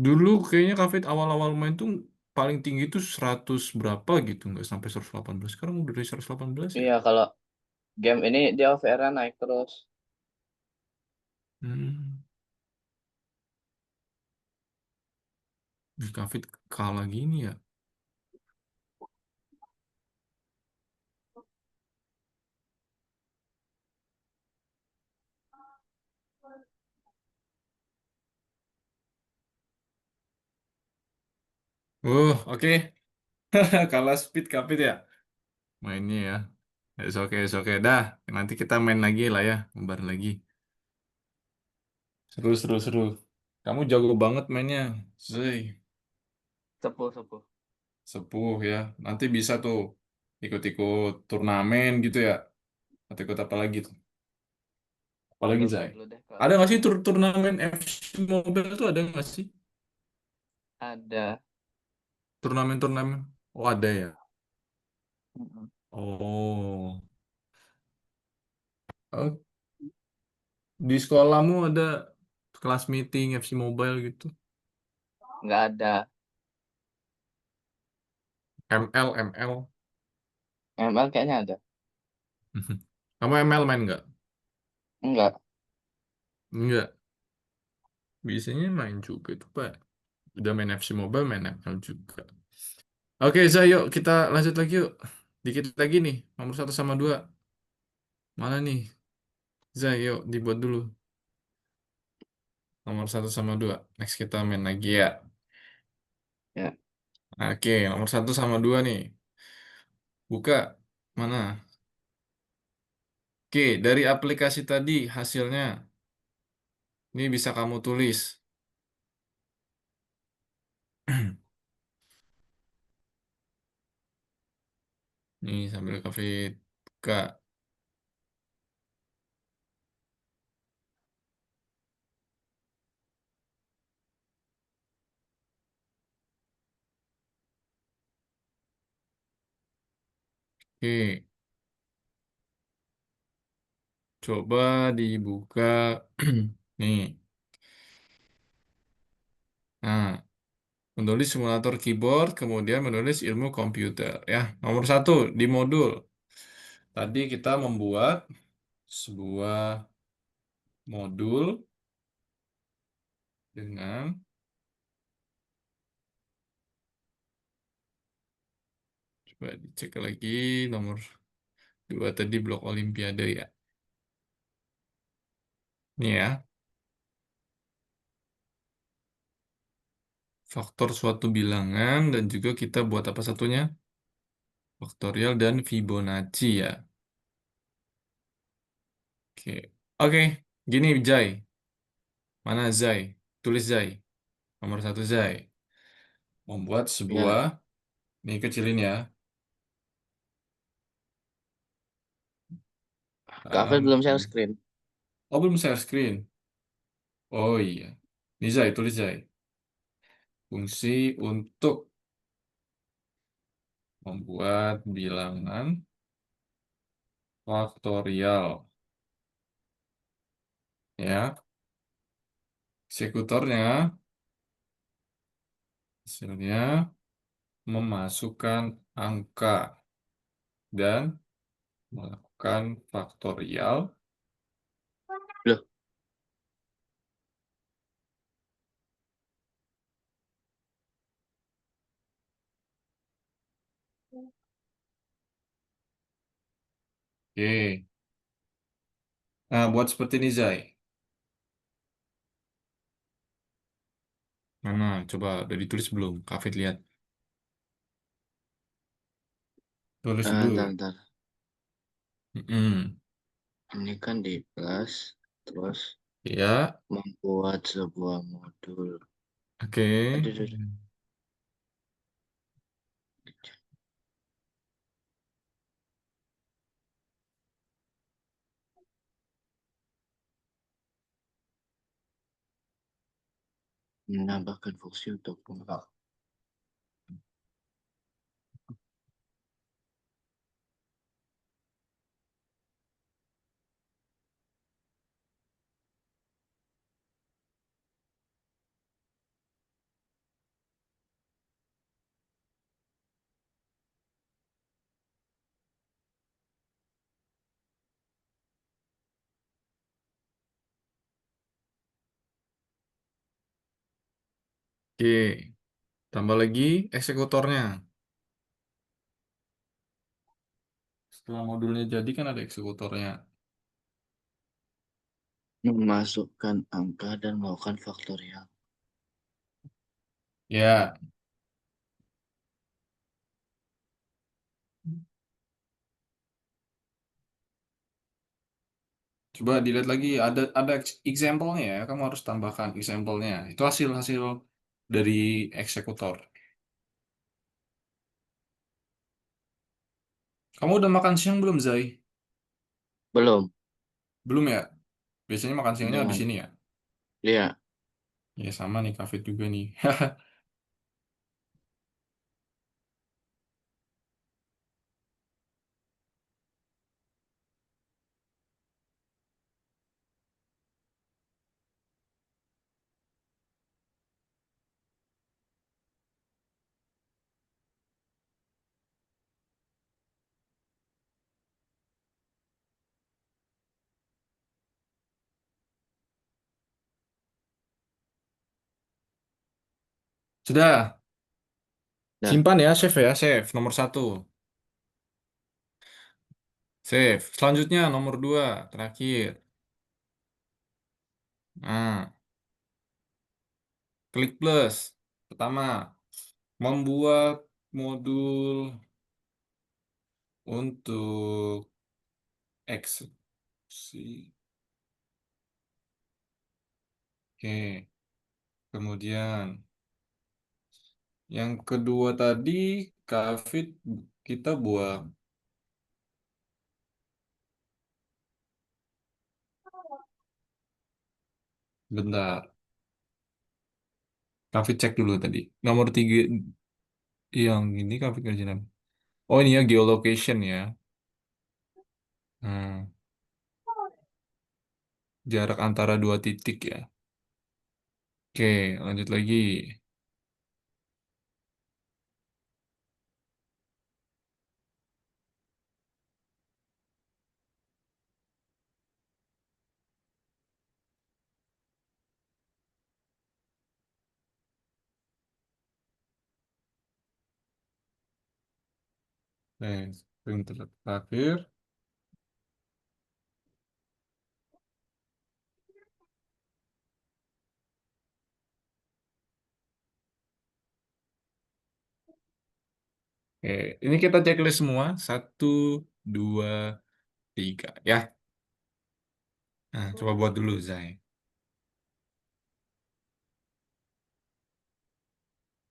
dulu kayaknya Kavit awal-awal main tuh paling tinggi tuh 100 berapa gitu, nggak sampai 118. Sekarang udah dari 118 ya. Iya, kalau game ini dia OVR-nya naik terus. Hmm, di Kavit kalah gini ya. Oke. Kalah speed Kavit ya mainnya ya. It's okay. Dah, nanti kita main lagi lah ya, kembar lagi. Seru, seru, seru. Kamu jago banget mainnya, Zai. Sepuh, sepuh. Sepuh ya. Nanti bisa tuh ikut-ikut turnamen gitu ya. Atau ikut apa lagi tuh? Apalagi Telepon Zai? dulu deh Ada kalau nggak sih ada. turnamen FC Mobile tuh ada nggak sih? Ada. Turnamen-turnamen? Oh ada ya. Mm-mm. Oh. Oh, di sekolahmu ada kelas meeting FC Mobile gitu? Nggak ada. ML. ML kayaknya ada. Kamu ML main nggak? Enggak. Nggak. Biasanya main juga tuh Pak. Udah main FC Mobile, main ML juga. Oke, Zai, yuk kita lanjut lagi yuk. Dikit lagi nih, nomor satu sama dua. Mana nih? Zai, yuk dibuat dulu. Nomor satu sama dua. Next kita main lagi ya. Ya, Oke, nomor satu sama dua nih. Buka. Mana? Oke, dari aplikasi tadi hasilnya. Ini bisa kamu tulis. Nih sambil kafe buka. Oke, coba dibuka. Nih. Nah, menulis simulator keyboard, kemudian menulis ilmu komputer. Ya, nomor satu di modul. Tadi kita membuat sebuah modul dengan, coba dicek lagi, nomor 2 tadi blok Olimpiade ya. Ini ya, faktor suatu bilangan dan juga kita buat apa satunya? Faktorial dan Fibonacci ya. Oke, oke, gini Jai. Mana Zai? Tulis Zai. Nomor satu Zai. Membuat sebuah, Ya, ini kecilin ya. Kak Afif belum share Um, screen. oh, belum share screen. Oh iya. Ini Zai, tulis Zai. Fungsi untuk membuat bilangan faktorial. Ya, eksekutornya hasilnya memasukkan angka dan melakukan faktorial. Loh, Oke. Nah, buat seperti ini, Zai. Mana? Coba udah ditulis belum? Kafit lihat. Tulis ntar, dulu. ntar. Mm-mm. Ini kan di plus, terus Ya, membuat sebuah modul. oke. Aduh, aduh, aduh. Menambahkan fungsi untuk pengembang. Oke. Tambah lagi eksekutornya. Setelah modulnya jadi kan ada eksekutornya. Memasukkan angka dan melakukan faktorial. Ya, coba dilihat lagi. Ada example-nya ya. Kamu harus tambahkan example-nya. Itu hasil-hasil dari eksekutor. Kamu udah makan siang belum, Zai? Belum, Belum ya? Biasanya makan siangnya di jangan. sini ya? Lihat, Ya sama nih, kafe juga nih. Sudah, dah. simpan ya, save ya, save. Nomor satu, save. Selanjutnya, nomor dua, terakhir. Nah, klik plus. Pertama, membuat modul untuk eksekusi. Oke, kemudian yang kedua tadi, Kafit kita buat, bentar. Kafit cek dulu tadi. Nomor tiga, yang ini Kafit kerjaan apa? Oh ini ya, geolocation ya. Hmm, jarak antara dua titik ya. Oke, lanjut lagi. Yang terakhir. Oke, ini kita checklist semua. Satu, dua, tiga. Ya, nah, coba buat dulu, Zai.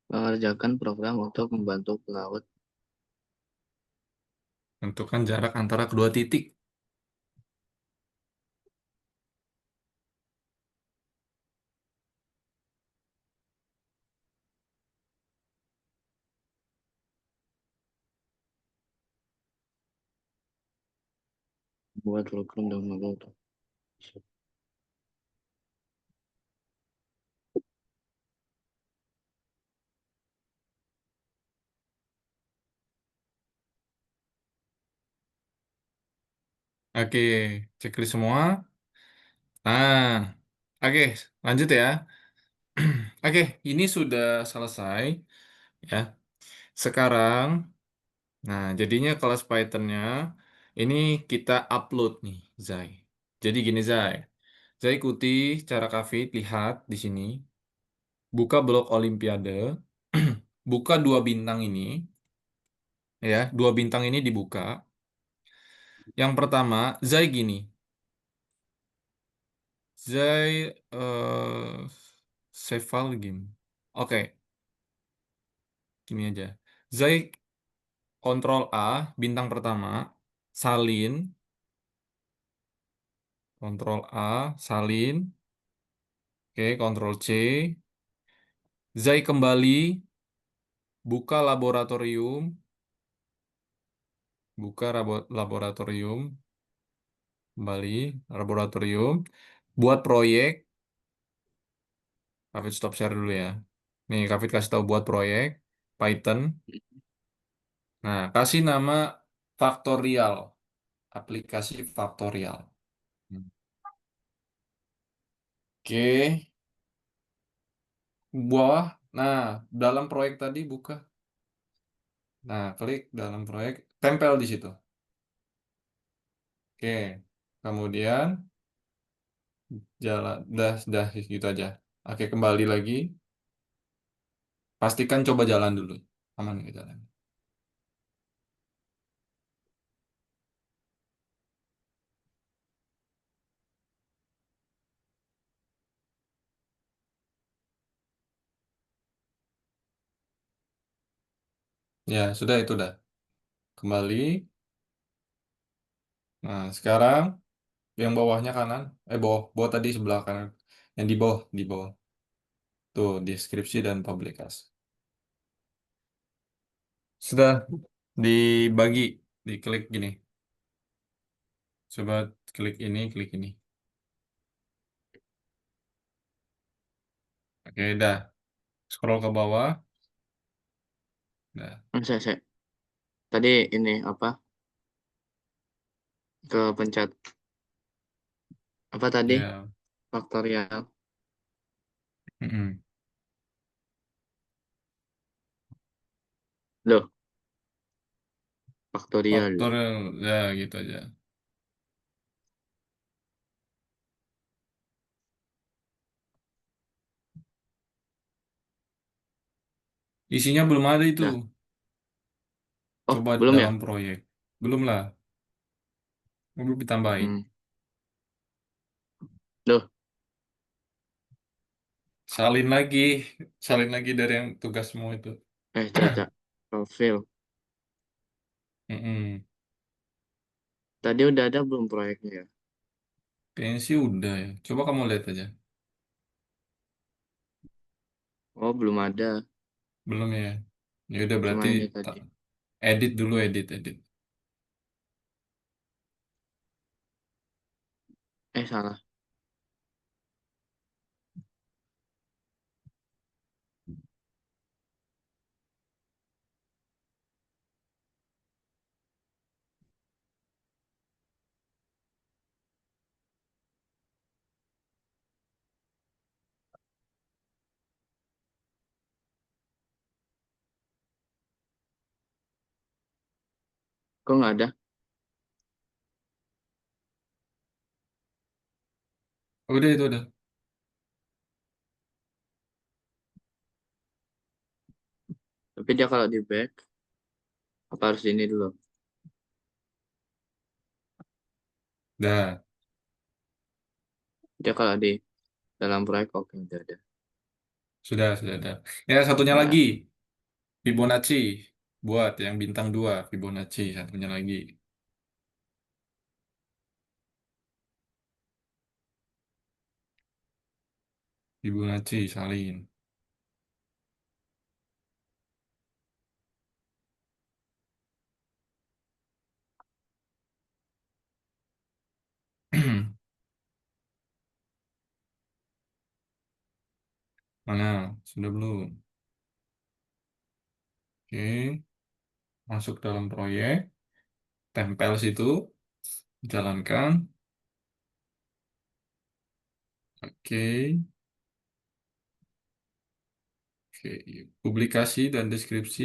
Mengerjakan program untuk membantu pelaut. Tentukan jarak antara kedua titik. Buat program dan membantu. Oke, checklist semua. Nah, oke, lanjut ya. Oke, ini sudah selesai ya. Sekarang, nah jadinya kelas Python-nya ini kita upload nih, Zai. Jadi gini, Zai. Zai ikuti cara Kafit, lihat di sini. Buka blog Olimpiade. Buka dua bintang ini, ya. Dua bintang ini dibuka. Yang pertama, Zai gini. Zai save file game. Oke, gini aja. Zai Kontrol A, bintang pertama, salin, Kontrol A, salin, oke, Kontrol C, Zai kembali, buka laboratorium, buka laboratorium, kembali, laboratorium, buat proyek, Kafit stop share dulu ya. Nih, Kafit kasih tahu buat proyek, Python. Nah, kasih nama faktorial, aplikasi faktorial. Oke, bawah. Nah, dalam proyek tadi buka. Nah, klik dalam proyek, tempel di situ. Oke, kemudian jalan, dah gitu aja. Oke, kembali lagi. Pastikan coba jalan dulu. Aman nggak jalan? Ya, sudah itu dah. Kembali. Nah, sekarang yang bawahnya kanan. Bawah, bawah tadi sebelah kanan. Yang di bawah, di bawah. Tuh, deskripsi dan publikasi. Sudah dibagi, diklik gini. Coba klik ini, klik ini. Oke, dah. Scroll ke bawah. Dah. Saya. Tadi ini apa? Ke pencet apa tadi? Ya. Faktorial. Mm-mm. Loh, faktorial. Faktor ya gitu aja. Isinya belum ada itu. Dah. Oh, Coba belum ya? dalam proyek. Belum lah. Belum ditambahin. Hmm. Loh, Salin lagi. Salin lagi dari yang tugasmu itu. Caca. Profil. Mm-mm. Tadi udah ada belum proyeknya ya? Kayaknya sih udah ya. Coba kamu lihat aja. Oh, belum ada. Belum ya. Ya udah Cuma berarti ini tadi. edit dulu, edit, edit. Salah. Kok nggak ada? Udah itu udah. Tapi dia kalau di back, apa harus ini dulu? Dah, Dia kalau di dalam proyek, oke, udah ada. sudah ada. Ya, satunya lagi. Udah. Fibonacci. Buat yang bintang 2 Fibonacci. Satunya lagi. Fibonacci, salin. Mana? Sudah belum? Oke. Masuk dalam proyek. Tempel situ. Jalankan. Oke. Oke. Publikasi dan deskripsi.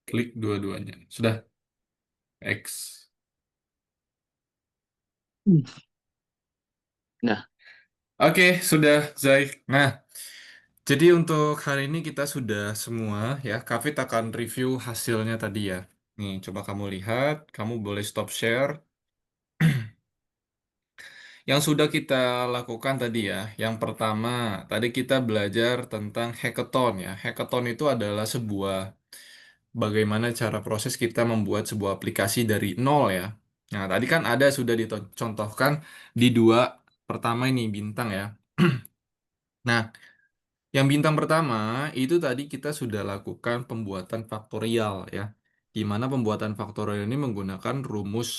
Klik dua-duanya. Sudah. X. Hmm. Nah, Oke, sudah, Zai. Nah, jadi untuk hari ini kita sudah semua ya. Kavit akan review hasilnya tadi ya. Nih, coba kamu lihat. Kamu boleh stop share. Yang sudah kita lakukan tadi ya. Yang pertama, tadi kita belajar tentang hackathon ya. Hackathon itu adalah sebuah bagaimana cara proses kita membuat sebuah aplikasi dari nol ya. Nah, tadi kan ada sudah dicontohkan di dua pertama ini bintang ya. Nah, yang bintang pertama itu tadi kita sudah lakukan pembuatan faktorial ya. Di mana pembuatan faktorial ini menggunakan rumus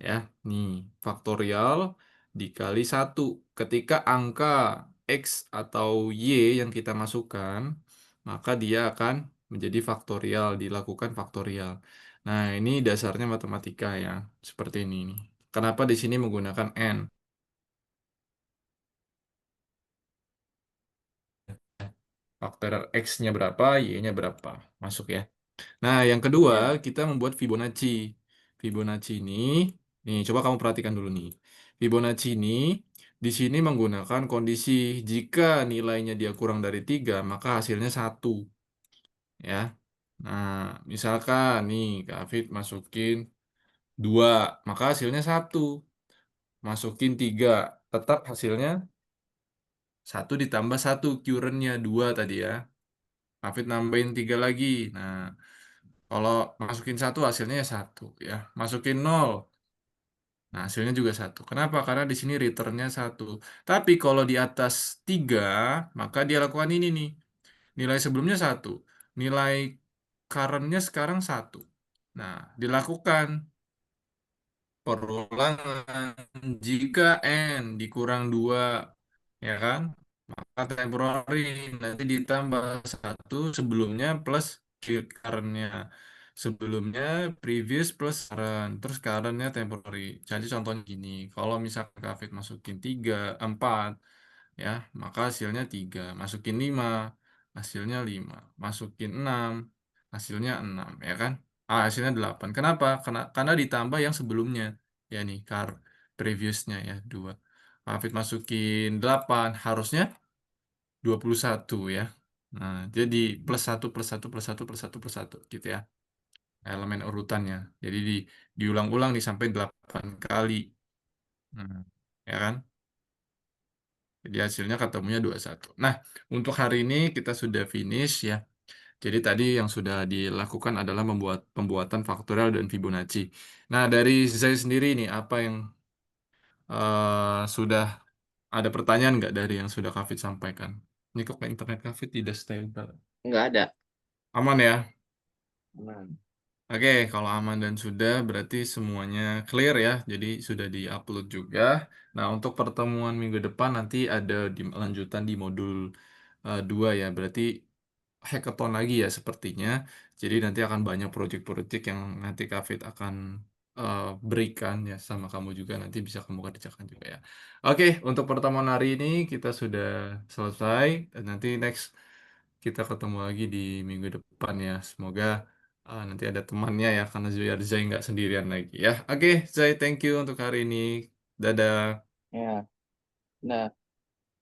ya. Nih, faktorial dikali satu. Ketika angka X atau Y yang kita masukkan, maka dia akan menjadi faktorial, dilakukan faktorial. Nah, ini dasarnya matematika ya, seperti ini nih. Kenapa di sini menggunakan N? Faktorial X-nya berapa, Y-nya berapa. Masuk ya. Nah, yang kedua, ya. kita membuat Fibonacci. Fibonacci ini, nih, coba kamu perhatikan dulu nih. Fibonacci ini, di sini menggunakan kondisi jika nilainya dia kurang dari 3 maka hasilnya satu. Ya. Nah, misalkan nih, Kak Afid masukin 2 maka hasilnya satu. Masukin 3 tetap hasilnya satu ditambah satu, currentnya 2 tadi ya. Hafid nambahin 3 lagi. Nah, kalau masukin satu hasilnya ya satu ya. Masukin nol, nah hasilnya juga satu. Kenapa? Karena di sini returnnya satu. Tapi kalau di atas 3 maka dia lakukan ini nih. Nilai sebelumnya satu. Nilai currentnya sekarang satu. Nah, dilakukan perulangan jika N dikurang 2 ya kan? Maka temporary nanti ditambah satu sebelumnya plus current-nya. Sebelumnya previous plus current, terus current-nya temporary. Jadi contohnya gini, kalau misalkan Kavit masukin 3 4 ya, maka hasilnya 3. Masukin 5 hasilnya 5. Masukin 6 hasilnya 6 ya kan? Hasilnya 8. Kenapa? Karena ditambah yang sebelumnya. Ya nih, previousnya ya, 2. Kavit masukin 8 harusnya 21 ya. Nah, jadi plus satu plus satu plus satu plus satu plus satu gitu ya. Elemen urutannya. Jadi diulang-ulang nih sampai 8 kali. Hmm, ya kan? Jadi hasilnya ketemunya 21. Nah, untuk hari ini kita sudah finish ya. Jadi tadi yang sudah dilakukan adalah membuat pembuatan faktorial dan Fibonacci. Nah, dari saya sendiri nih, apa yang sudah ada pertanyaan nggak dari yang sudah Kafit sampaikan? Ini kok internet Kafit tidak stable. Nggak ada. Aman ya? Aman. Oke, kalau aman dan sudah berarti semuanya clear ya. Jadi sudah di-upload juga. Nah, untuk pertemuan minggu depan nanti ada di lanjutan di modul 2 ya. Berarti hackathon lagi ya sepertinya. Jadi nanti akan banyak proyek-proyek yang nanti Kavit akan berikan ya sama kamu juga. Nanti bisa kamu kerjakan juga ya. Oke, untuk pertemuan hari ini kita sudah selesai. Dan nanti next kita ketemu lagi di minggu depan ya. Semoga Ah, nanti ada temannya ya, karena biar Zai nggak sendirian lagi ya. Oke, Zai, thank you untuk hari ini. Dadah. Ya, nah.